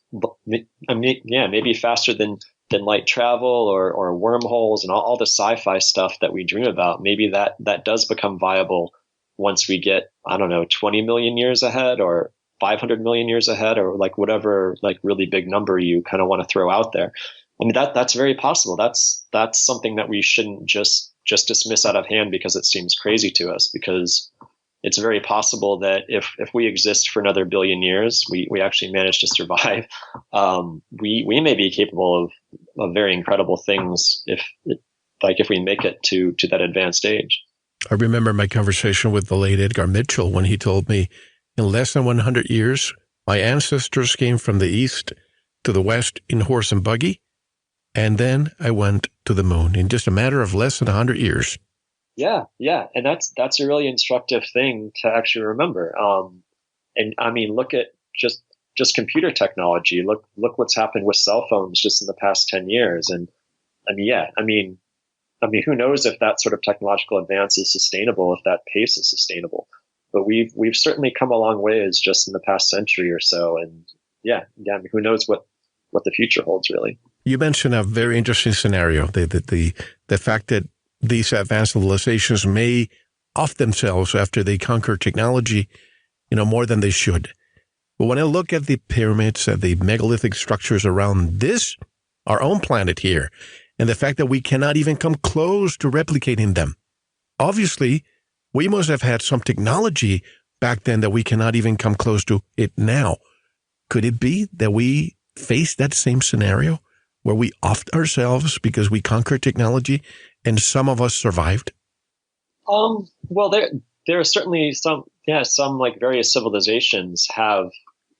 faster than light travel or wormholes and all the sci-fi stuff that we dream about. Maybe that does become viable once we get, I don't know, 20 million years ahead or 500 million years ahead, or like whatever like really big number you kind of want to throw out there. I mean, that's very possible. That's something that we shouldn't just dismiss out of hand because it seems crazy to us, because it's very possible that if we exist for another billion years, we actually manage to survive. We may be capable of very incredible things if we make it to that advanced age. I remember my conversation with the late Edgar Mitchell when he told me in less than 100 years, my ancestors came from the east to the west in horse and buggy, and then I went to the moon in just a matter of less than 100 years. Yeah. And that's a really instructive thing to actually remember. And I mean, look at just computer technology. Look what's happened with cell phones just in the past 10 years. And I mean, who knows if that sort of technological advance is sustainable, if that pace is sustainable. But we've certainly come a long ways just in the past century or so. And I mean, who knows what the future holds, really. You mentioned a very interesting scenario, the fact that these advanced civilizations may off themselves after they conquer technology, more than they should. But when I look at the pyramids and the megalithic structures around our own planet here, and the fact that we cannot even come close to replicating them, obviously, we must have had some technology back then that we cannot even come close to it now. Could it be that we face that same scenario where we offed ourselves because we conquered technology and some of us survived? Well, there are certainly some like various civilizations have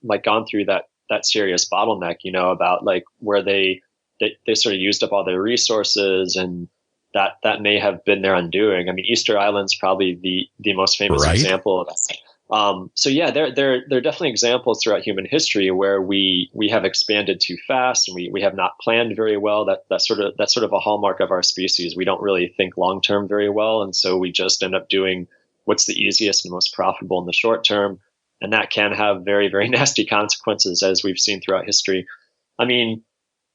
like gone through that serious bottleneck, about like where they sort of used up all their resources, and that may have been their undoing. I mean, Easter Island's probably the most famous example of that. There are definitely examples throughout human history where we have expanded too fast and we have not planned very well. That's sort of a hallmark of our species. We don't really think long term very well, and so we just end up doing what's the easiest and most profitable in the short term, and that can have very, very nasty consequences, as we've seen throughout history. I mean,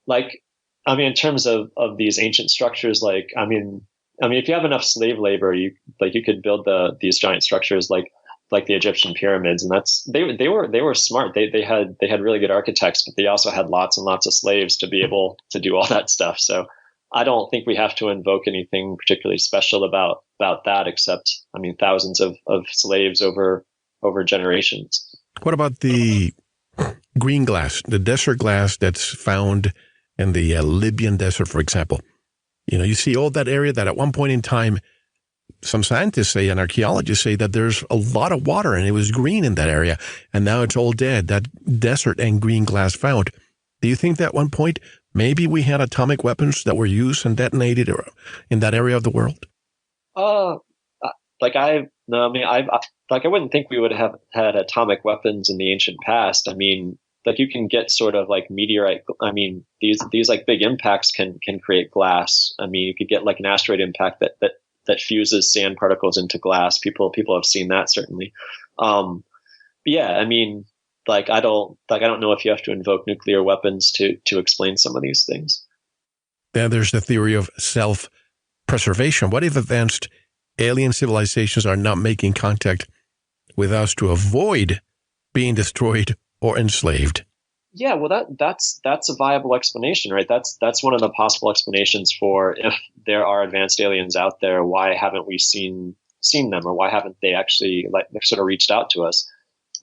in terms of these ancient structures, if you have enough slave labor, you could build these giant structures like the Egyptian pyramids, and they were smart. They had really good architects, but they also had lots and lots of slaves to be able to do all that stuff. So I don't think we have to invoke anything particularly special about that, except thousands of slaves over generations. What about the green glass, the desert glass that's found in the Libyan desert, for example? You see all that area that at one point in time, some scientists say and archaeologists say that there's a lot of water and it was green in that area, and now it's all dead, that desert and green glass found. Do you think that at one point maybe we had atomic weapons that were used and detonated in that area of the world? I wouldn't think we would have had atomic weapons in the ancient past. I mean, you can get sort of like meteorite. I mean, these like big impacts can create glass. I mean, you could get like an asteroid impact that fuses sand particles into glass. People have seen that, certainly. I don't know if you have to invoke nuclear weapons to explain some of these things. Then there's the theory of self-preservation. What if advanced alien civilizations are not making contact with us to avoid being destroyed or enslaved? Yeah, well, that's a viable explanation, right? That's one of the possible explanations for, if there are advanced aliens out there, why haven't we seen them, or why haven't they actually sort of reached out to us?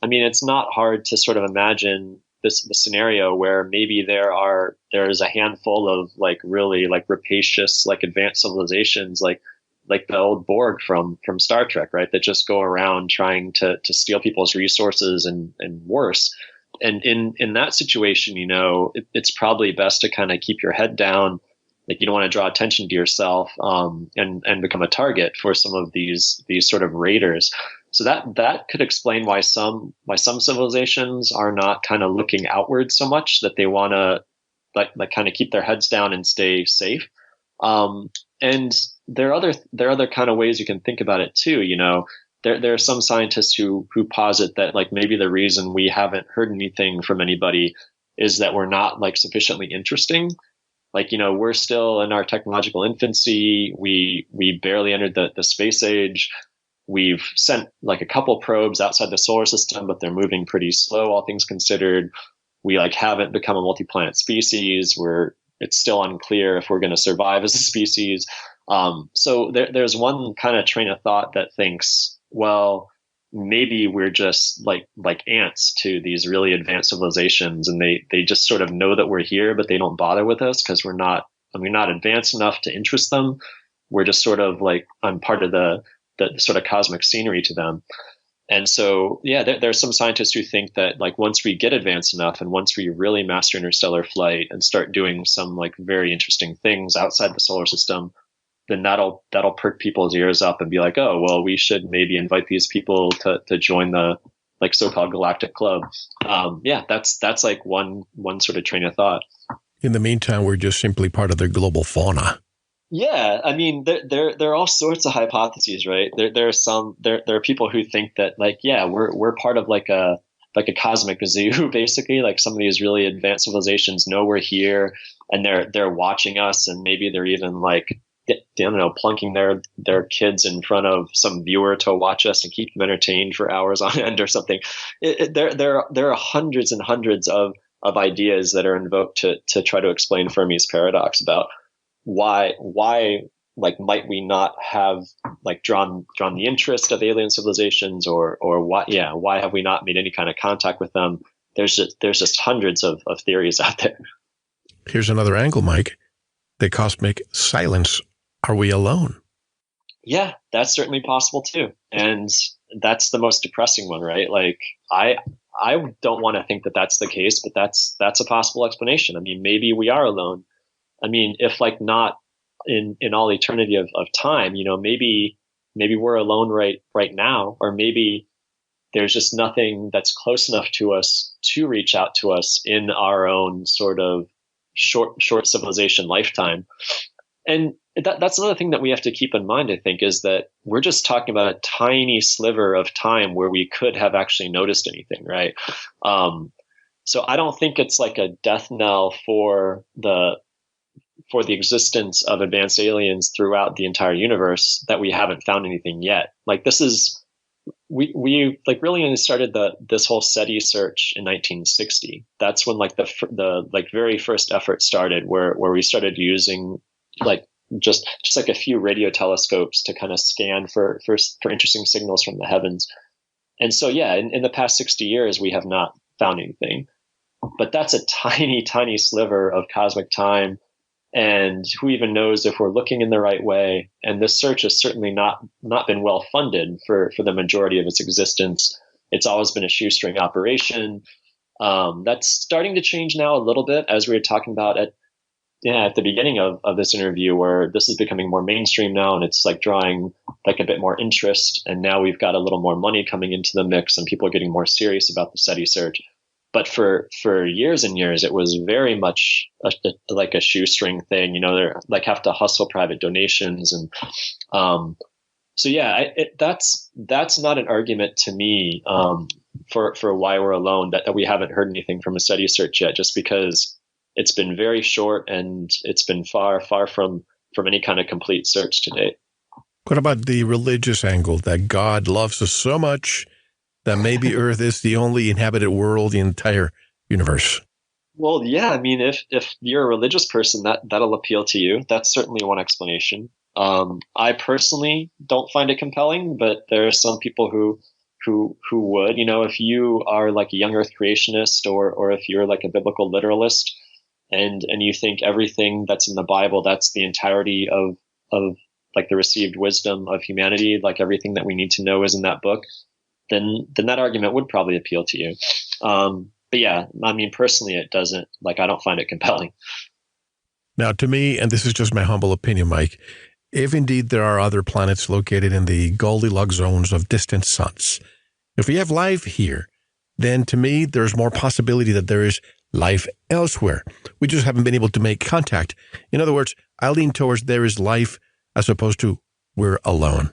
I mean, it's not hard to sort of imagine the scenario where maybe there's a handful of really rapacious advanced civilizations like the old Borg from Star Trek, right? That just go around trying to steal people's resources and worse. And in that situation, it's probably best to kind of keep your head down. You don't want to draw attention to yourself, and become a target for some of these sort of raiders. So that could explain why some civilizations are not kind of looking outward so much, that they want to kind of keep their heads down and stay safe. And there are other kind of ways you can think about it too. there are some scientists who posit that like maybe the reason we haven't heard anything from anybody is that we're not like sufficiently interesting. Like, we're still in our technological infancy. We barely entered the space age. We've sent like a couple probes outside the solar system, but they're moving pretty slow, all things considered. We like haven't become a multi-planet species. It's still unclear if we're going to survive as a species. So there's one kind of train of thought that thinks, well, maybe we're just like ants to these really advanced civilizations, and they just sort of know that we're here, but they don't bother with us because we're not advanced enough to interest them. We're just sort of like I'm part of the sort of cosmic scenery to them. And so, yeah, there's some scientists who think that like once we get advanced enough and once we really master interstellar flight and start doing some like very interesting things outside the solar system, then that'll perk people's ears up and be like, oh, well, we should maybe invite these people to join the like so-called galactic club. Yeah, that's like one sort of train of thought. In the meantime, we're just simply part of their global fauna. Yeah, I mean, there are all sorts of hypotheses, right? There are people who think that like, yeah, we're part of like a cosmic zoo, basically. Like some of these really advanced civilizations know we're here, and they're watching us, and maybe they're even like, I don't know, plunking their kids in front of some viewer to watch us and keep them entertained for hours on end or something. There are hundreds and hundreds of ideas that are invoked to try to explain Fermi's paradox about why like might we not have like drawn the interest of alien civilizations, or why have we not made any kind of contact with them? There's just hundreds of theories out there. Here's another angle, Mike. The cosmic silence. Are we alone? Yeah, that's certainly possible too. And that's the most depressing one, right? Like I don't want to think that that's the case, but that's a possible explanation. I mean, maybe we are alone. I mean, if like not in all eternity of time, maybe we're alone right now, or maybe there's just nothing that's close enough to us to reach out to us in our own sort of short civilization lifetime. And that's another thing that we have to keep in mind, I think, is that we're just talking about a tiny sliver of time where we could have actually noticed anything, right? So I don't think it's like a death knell for the existence of advanced aliens throughout the entire universe that we haven't found anything yet. Like we like really only started this whole SETI search in 1960. That's when like the like very first effort started, where we started using like just like a few radio telescopes to kind of scan for interesting signals from the heavens. And so, yeah, in the past 60 years, we have not found anything, but that's a tiny, tiny sliver of cosmic time. And who even knows if we're looking in the right way? And this search has certainly not been well funded for the majority of its existence. It's always been a shoestring operation. That's starting to change now a little bit, as we were talking about at the beginning of this interview, where this is becoming more mainstream now, and it's like drawing like a bit more interest. And now we've got a little more money coming into the mix, and people are getting more serious about the SETI search. But for years and years, it was very much like a shoestring thing. They like have to hustle private donations, and so yeah, that's not an argument to me for why we're alone. That we haven't heard anything from a SETI search yet, just because it's been very short and it's been far from any kind of complete search to date. What about the religious angle, that God loves us so much that maybe Earth is the only inhabited world in the entire universe? Well, yeah, I mean, if you're a religious person, that'll appeal to you. That's certainly one explanation. I personally don't find it compelling, but there are some people who would. If you are like a young Earth creationist, or if you're like a biblical literalist, and you think everything that's in the Bible, that's the entirety of like the received wisdom of humanity, like everything that we need to know is in that book, then that argument would probably appeal to you. But yeah, I mean, personally, it doesn't. Like, I don't find it compelling. Now, to me, and this is just my humble opinion, Mike, if indeed there are other planets located in the Goldilocks zones of distant suns, if we have life here, then to me, there's more possibility that there is life elsewhere. We just haven't been able to make contact. In other words, I lean towards there is life as opposed to we're alone.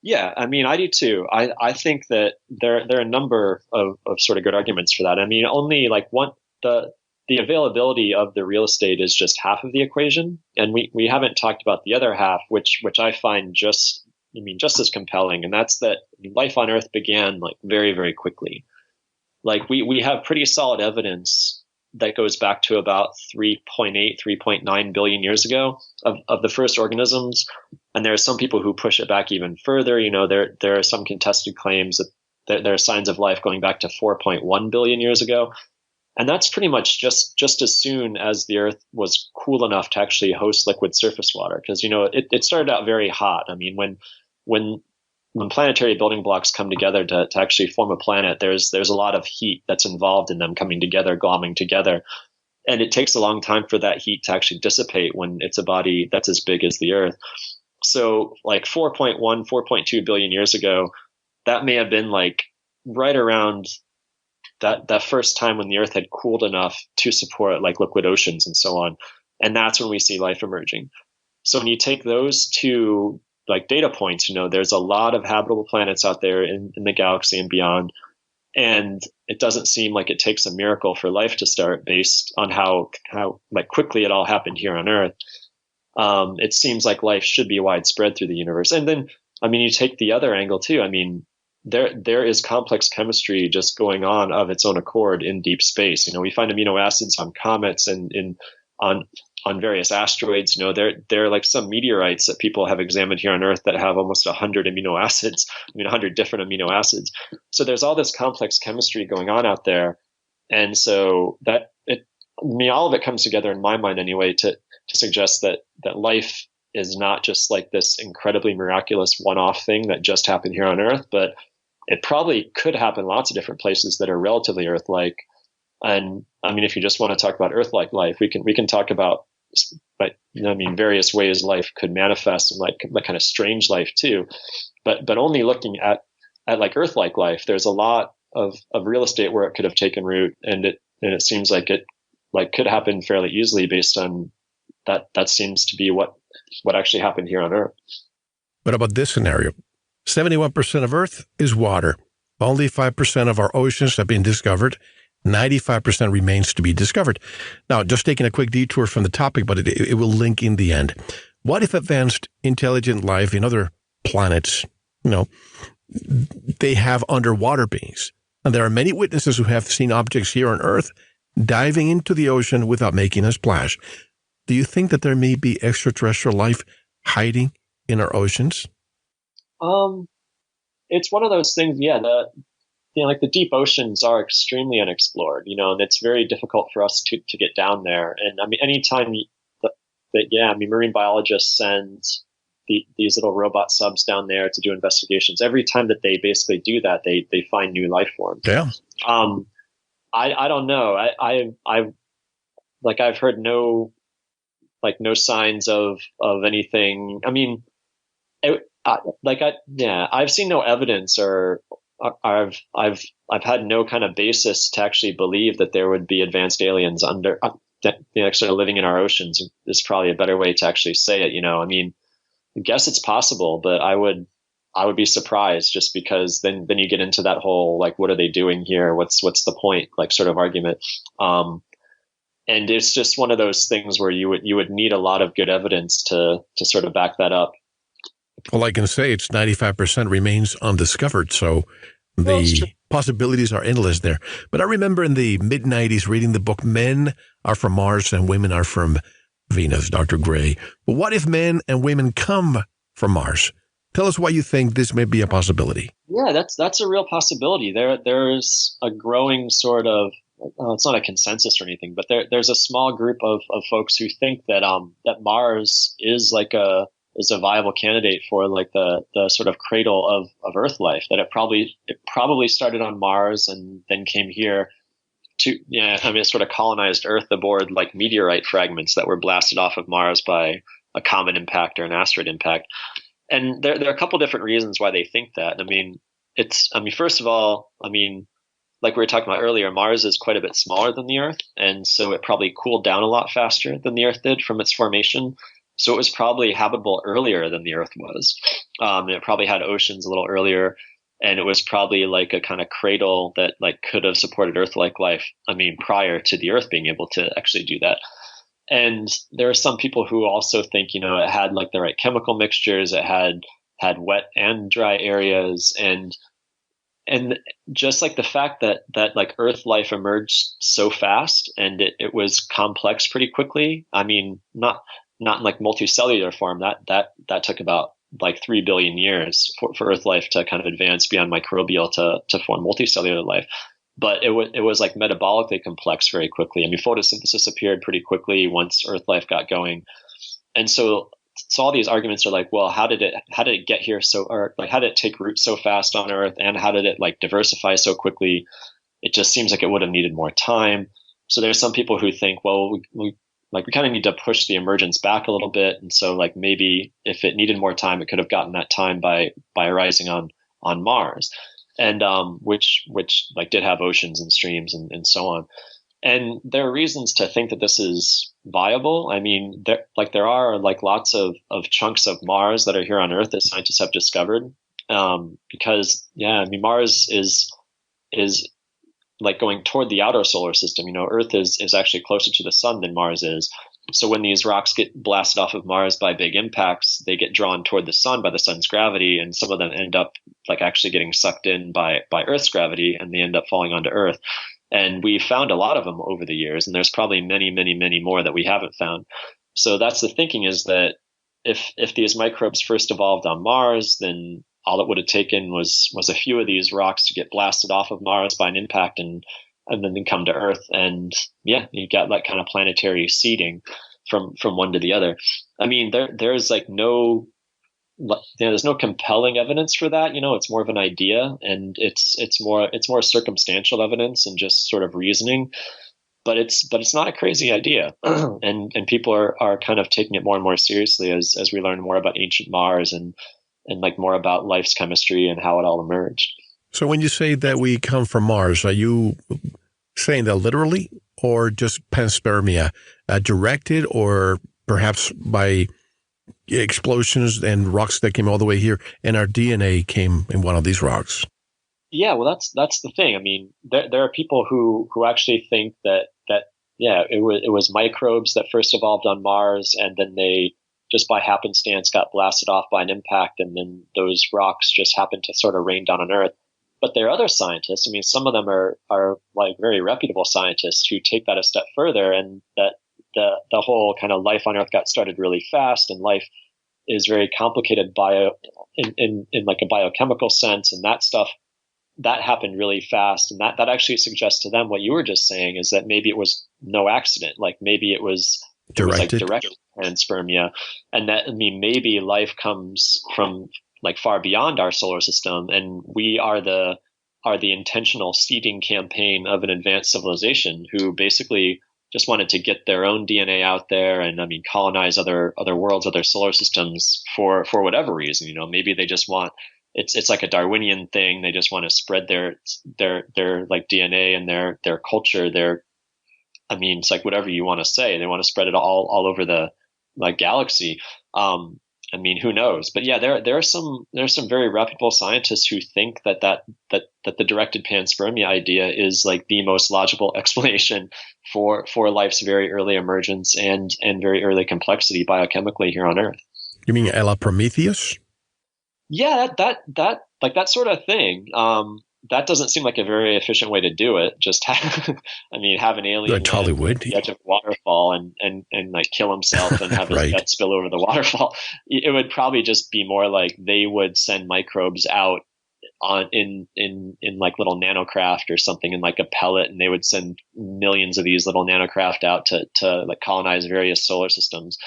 Yeah, I mean, I do too. I think that there are a number of sort of good arguments for that. I mean, only like the availability of the real estate is just half of the equation, and we haven't talked about the other half, which I find just as compelling, and that's that life on Earth began like very, very quickly. Like we have pretty solid evidence that goes back to about 3.8, 3.9 billion years ago of the first organisms. And there are some people who push it back even further. You know, there are some contested claims that there are signs of life going back to 4.1 billion years ago. And that's pretty much just as soon as the Earth was cool enough to actually host liquid surface water. Because, you know, it started out very hot. I mean, when planetary building blocks come together to actually form a planet, there's a lot of heat that's involved in them coming together, glomming together. And it takes a long time for that heat to actually dissipate when it's a body that's as big as the Earth. So like 4.1, 4.2 billion years ago, that may have been like right around that first time when the Earth had cooled enough to support like liquid oceans and so on. And that's when we see life emerging. So when you take those two like data points, you know, there's a lot of habitable planets out there in the galaxy and beyond. And it doesn't seem like it takes a miracle for life to start based on how like quickly it all happened here on Earth. It seems like life should be widespread through the universe. And then, I mean, you take the other angle too. I mean, there is complex chemistry just going on of its own accord in deep space. You know, we find amino acids on comets and on various asteroids. You know, there are like some meteorites that people have examined here on Earth that have almost 100 amino acids. I mean, 100 different amino acids. So there's all this complex chemistry going on out there. And so all of it comes together in my mind anyway to suggest that life is not just like this incredibly miraculous one-off thing that just happened here on Earth, but it probably could happen lots of different places that are relatively Earth-like. And I mean, if you just want to talk about Earth-like life, we can talk about, but I mean, various ways life could manifest and like kind of strange life too. But only looking at like Earth-like life, there's a lot of real estate where it could have taken root, and it seems like it like could happen fairly easily based on that. That seems to be what actually happened here on Earth. What about this scenario? 71% of Earth is water. Only 5% of our oceans have been discovered. 95% remains to be discovered. Now, just taking a quick detour from the topic, but it will link in the end. What if advanced intelligent life in other planets, you know, they have underwater beings? And there are many witnesses who have seen objects here on Earth diving into the ocean without making a splash. Do you think that there may be extraterrestrial life hiding in our oceans? It's one of those things. Yeah, like the deep oceans are extremely unexplored, you know, and it's very difficult for us to get down there. And I mean, anytime marine biologists send these little robot subs down there to do investigations, every time that they basically do that, they find new life forms. Yeah. I don't know. I've heard no signs of anything. I mean, I've seen no evidence, or I've had no kind of basis to actually believe that there would be advanced aliens sort of living in our oceans. Is probably a better way to actually say it. You know, I mean, I guess it's possible, but I would be surprised, just because then you get into that whole like, what are they doing here? What's the point? Like sort of argument. And it's just one of those things where you would need a lot of good evidence to sort of back that up. Well, I can say it's 95% remains undiscovered, so the possibilities are endless there. But I remember in the mid-90s reading the book Men Are From Mars and Women Are From Venus, Dr. Gray. But what if men and women come from Mars? Tell us why you think this may be a possibility. Yeah, that's a real possibility. There's a growing sort of, it's not a consensus or anything, but there's a small group of folks who think that Mars is a viable candidate for like the sort of cradle of Earth life, that it probably started on Mars and then came here to, it sort of colonized Earth aboard like meteorite fragments that were blasted off of Mars by a comet impact or an asteroid impact. And there are a couple different reasons why they think that. First of all, like we were talking about earlier, Mars is quite a bit smaller than the Earth, and so it probably cooled down a lot faster than the Earth did from its formation. So it was probably habitable earlier than the Earth was. It probably had oceans a little earlier, and it was probably like a kind of cradle that like could have supported Earth-like life. I mean, prior to the Earth being able to actually do that. And there are some people who also think, it had like the right chemical mixtures. It had wet and dry areas, and just like the fact that like Earth life emerged so fast and it was complex pretty quickly. I mean, not in like multicellular form. That took about like 3 billion years for Earth life to kind of advance beyond microbial to form multicellular life. But it was like metabolically complex very quickly. I mean, photosynthesis appeared pretty quickly once Earth life got going. And so all these arguments are like, well, how did it get here or like how did it take root so fast on Earth, and how did it like diversify so quickly? It just seems like it would have needed more time. So there's some people who think, well, we kind of need to push the emergence back a little bit, and so like maybe if it needed more time, it could have gotten that time by arising on Mars, and which like did have oceans and streams and so on. And there are reasons to think that this is viable. I mean, there are like lots of chunks of Mars that are here on Earth that scientists have discovered. Because I mean, Mars is like going toward the outer solar system. Earth is actually closer to the sun than Mars is. So when these rocks get blasted off of Mars by big impacts, they get drawn toward the sun by the sun's gravity, and some of them end up like actually getting sucked in by Earth's gravity, and they end up falling onto Earth. And we found a lot of them over the years, and there's probably many, many, many more that we haven't found. So that's the thinking, is that if these microbes first evolved on Mars, then all it would have taken was a few of these rocks to get blasted off of Mars by an impact, and then they come to Earth, and you got that kind of planetary seeding from one to the other. I mean, there's like there's no compelling evidence for that. It's more of an idea, and it's more circumstantial evidence and just sort of reasoning. But it's not a crazy idea, and people are kind of taking it more and more seriously as we learn more about ancient Mars and like more about life's chemistry and how it all emerged. So when you say that we come from Mars, are you saying that literally, or just panspermia, directed, or perhaps by explosions and rocks that came all the way here, and our DNA came in one of these rocks? Yeah, well, that's the thing. I mean, there are people who actually think that it was microbes that first evolved on Mars, and then they just by happenstance got blasted off by an impact, and then those rocks just happened to sort of rain down on Earth. But there are other scientists. I mean, some of them are like very reputable scientists who take that a step further, and that the whole kind of life on Earth got started really fast, and life is very complicated in like a biochemical sense, and that stuff that happened really fast. And that actually suggests to them what you were just saying, is that maybe it was no accident. Like maybe it was directed panspermia, and that, I mean, maybe life comes from like far beyond our solar system, and we are the intentional seeding campaign of an advanced civilization who basically just wanted to get their own DNA out there and, I mean, colonize other worlds, other solar systems for whatever reason. Maybe they just want, it's like a Darwinian thing. They just want to spread their like DNA and their culture, I mean, it's like whatever you want to say. They want to spread it all over the like galaxy. I mean, who knows? But yeah, there's some very reputable scientists who think that the directed panspermia idea is like the most logical explanation for life's very early emergence and very early complexity biochemically here on Earth. You mean a la Prometheus? Yeah, that sort of thing. That doesn't seem like a very efficient way to do it. Just have an alien like Hollywood, at the edge of a waterfall and like kill himself and have his right. death spill over the waterfall. It would probably just be more like they would send microbes out in like little nanocraft or something in like a pellet, and they would send millions of these little nanocraft out to like colonize various solar systems.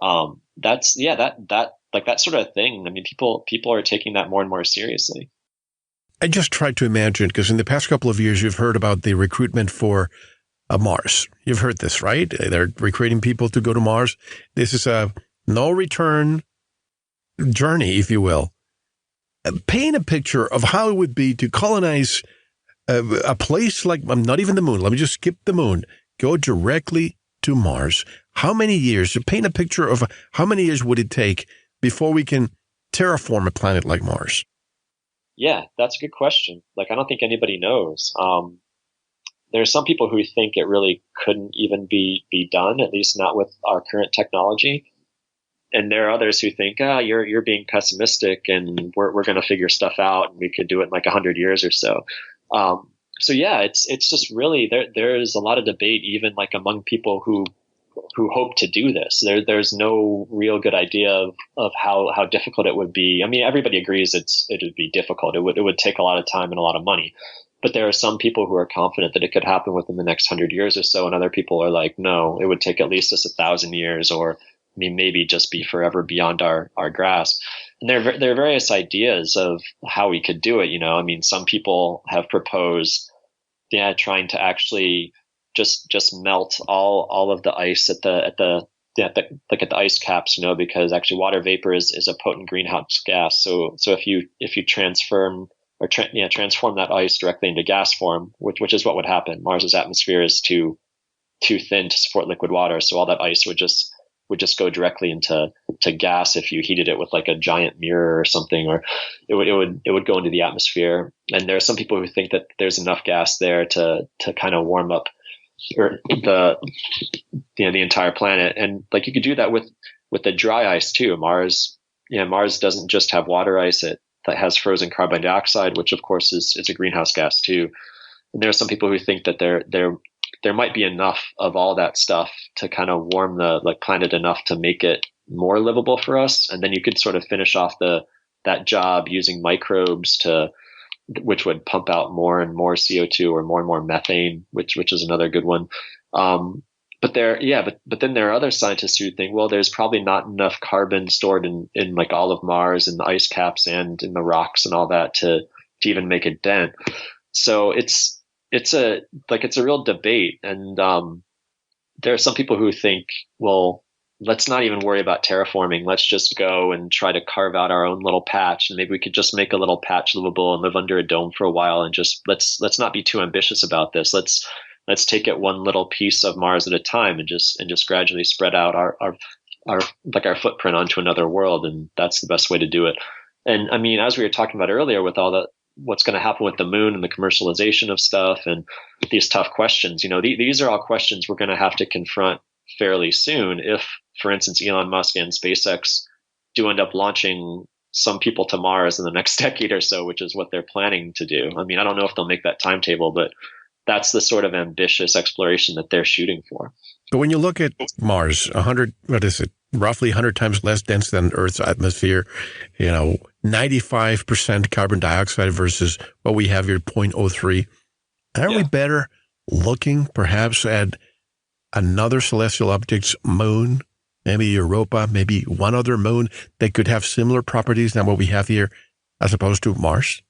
That sort of thing. I mean, people are taking that more and more seriously. I just tried to imagine, because in the past couple of years, you've heard about the recruitment for Mars. You've heard this, right? They're recruiting people to go to Mars. This is a no-return journey, if you will. Paint a picture of how it would be to colonize a place like, not even the moon. Let me just skip the moon. Go directly to Mars. How many years? Paint a picture of how many years would it take before we can terraform a planet like Mars? Yeah, that's a good question. Like, I don't think anybody knows. There's some people who think it really couldn't even be done, at least not with our current technology. And there are others who think, you're being pessimistic, and we're going to figure stuff out, and we could do it in like 100 years or so. So yeah, it's just really there's a lot of debate, even like among people who hope to do this. There's no real good idea of how difficult it would be. I mean, everybody agrees it would be difficult. It would take a lot of time and a lot of money. But there are some people who are confident that it could happen within the next 100 years or so, and other people are like, no, it would take at least 1,000 years, or I mean, maybe just be forever beyond our grasp. And there are various ideas of how we could do it. You know, I mean, some people have proposed, trying to actually just melt all of the ice at the ice caps, you know, because actually water vapor is a potent greenhouse gas. So if you transform that ice directly into gas form, which is what would happen. Mars's atmosphere is too thin to support liquid water, so all that ice would just go directly into gas if you heated it with like a giant mirror or something, or it would go into the atmosphere. And there are some people who think that there's enough gas there to kind of warm up the entire planet. And like you could do that with the dry ice too. Mars doesn't just have water ice. That has frozen carbon dioxide, which of course is a greenhouse gas too. And there are some people who think that there might be enough of all that stuff to kind of warm the planet enough to make it more livable for us. And then you could sort of finish off that job using microbes which would pump out more and more CO2 or more and more methane, which is another good one. But then there are other scientists who think, well, there's probably not enough carbon stored in like all of Mars and the ice caps and in the rocks and all that to even make a dent. So it's a real debate. And there are some people who think, well, let's not even worry about terraforming. Let's just go and try to carve out our own little patch, and maybe we could just make a little patch livable and live under a dome for a while, and just let's not be too ambitious about this. Let's take it one little piece of Mars at a time and just gradually spread out our footprint onto another world. And that's the best way to do it. And I mean, as we were talking about earlier, with all what's going to happen with the moon and the commercialization of stuff and these tough questions, you know, these are all questions we're going to have to confront fairly soon. If, for instance, Elon Musk and SpaceX do end up launching some people to Mars in the next decade or so, which is what they're planning to do. I mean, I don't know if they'll make that timetable, but that's the sort of ambitious exploration that they're shooting for. But when you look at Mars, roughly 100 times less dense than Earth's atmosphere, 95% carbon dioxide versus what we have here, 0.03. Aren't we better looking perhaps at another celestial object's moon, maybe Europa, maybe one other moon that could have similar properties than what we have here, as opposed to Mars?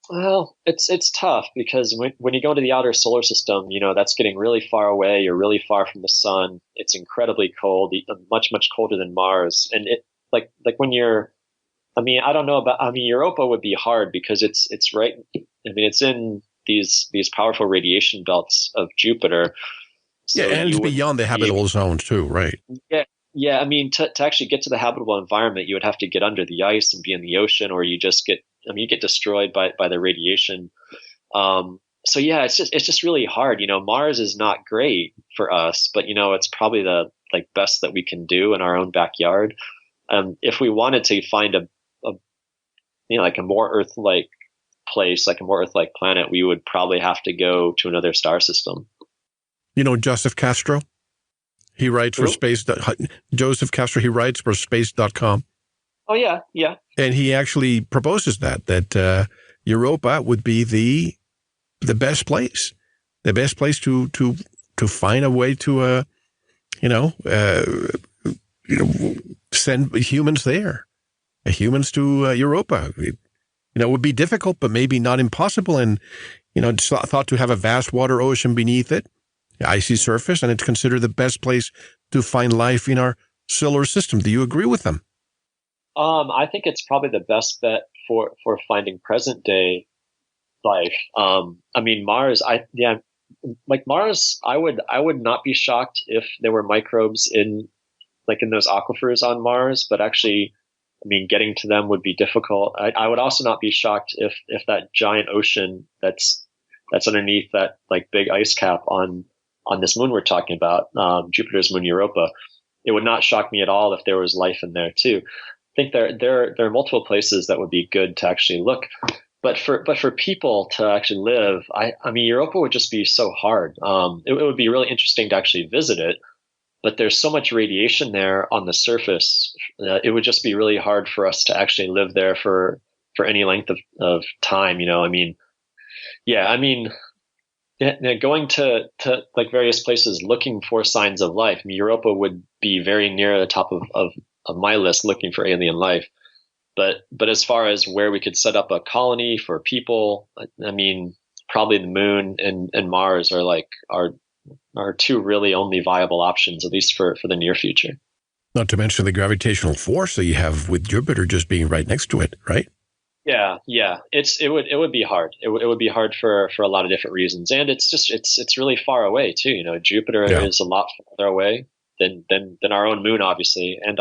Well, it's tough because when you go into the outer solar system, that's getting really far away. You're really far from the sun. It's incredibly cold, much, much colder than Mars. And like when I don't know Europa would be hard because it's right. It's in these powerful radiation belts of Jupiter. So and it's beyond the habitable zones too, right? Yeah. Yeah. To actually get to the habitable environment, you would have to get under the ice and be in the ocean, or you just get destroyed by the radiation. So yeah, it's just really hard. Mars is not great for us, but it's probably the best that we can do in our own backyard. If we wanted to find a more Earth-like place, like a more Earth-like planet, we would probably have to go to another star system. Joseph Castro? He writes for Joseph Castro, he writes for space.com. Oh, yeah, yeah. And he actually proposes that Europa would be the best place to find a way to, send humans there, humans to Europa. It would be difficult, but maybe not impossible. And, it's thought to have a vast water ocean beneath it, the icy surface, and it's considered the best place to find life in our solar system. Do you agree with them? I think it's probably the best bet for finding present day life. Mars, like Mars, I would not be shocked if there were microbes in those aquifers on Mars, but actually, I mean, getting to them would be difficult. I would also not be shocked if that giant ocean that's underneath that like big ice cap on this moon we're talking about, Jupiter's moon Europa, it would not shock me at all if there was life in there too. I think there are multiple places that would be good to actually look. But for people to actually live, I mean, Europa would just be so hard. It would be really interesting to actually visit it, but there's so much radiation there on the surface. It would just be really hard for us to actually live there for any length of time. You know, I mean, yeah, I mean, going to like various places looking for signs of life. I mean, Europa would be very near the top of my list looking for alien life. But as far as where we could set up a colony for people, I mean, probably the moon and Mars are two really only viable options, at least for the near future. Not to mention the gravitational force that you have with Jupiter just being right next to it, right? Yeah. It would be hard. It would be hard for a lot of different reasons, and it's really far away too. You know, Jupiter is a lot farther away than our own moon, obviously, and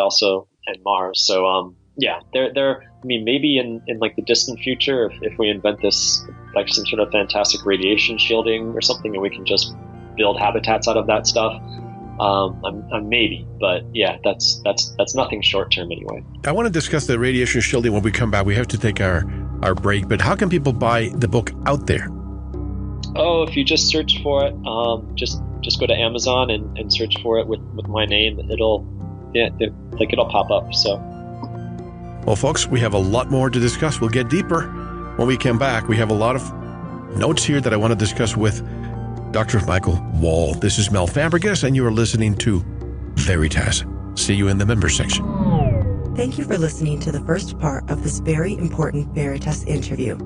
Mars. So yeah, there. I mean, maybe in like the distant future, if we invent this like some sort of fantastic radiation shielding or something, and we can just build habitats out of that stuff, maybe. But yeah, that's nothing short term anyway. I want to discuss the radiation shielding when we come back. We have to take our break. But how can people buy the book out there? Oh, if you just search for it, just go to Amazon and search for it with my name. It'll pop up. So. Well, folks, we have a lot more to discuss. We'll get deeper when we come back. We have a lot of notes here that I want to discuss with Dr. Michael Wall. This is Mel Fabregas, and you are listening to Veritas. See you in the members section. Thank you for listening to the first part of this very important Veritas interview.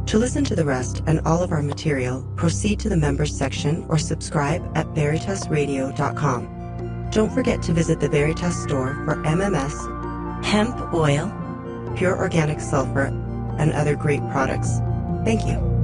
To listen to the rest and all of our material, proceed to the members section or subscribe at veritasradio.com. Don't forget to visit the Veritas store for MMS, hemp oil, pure organic sulfur, and other great products. Thank you.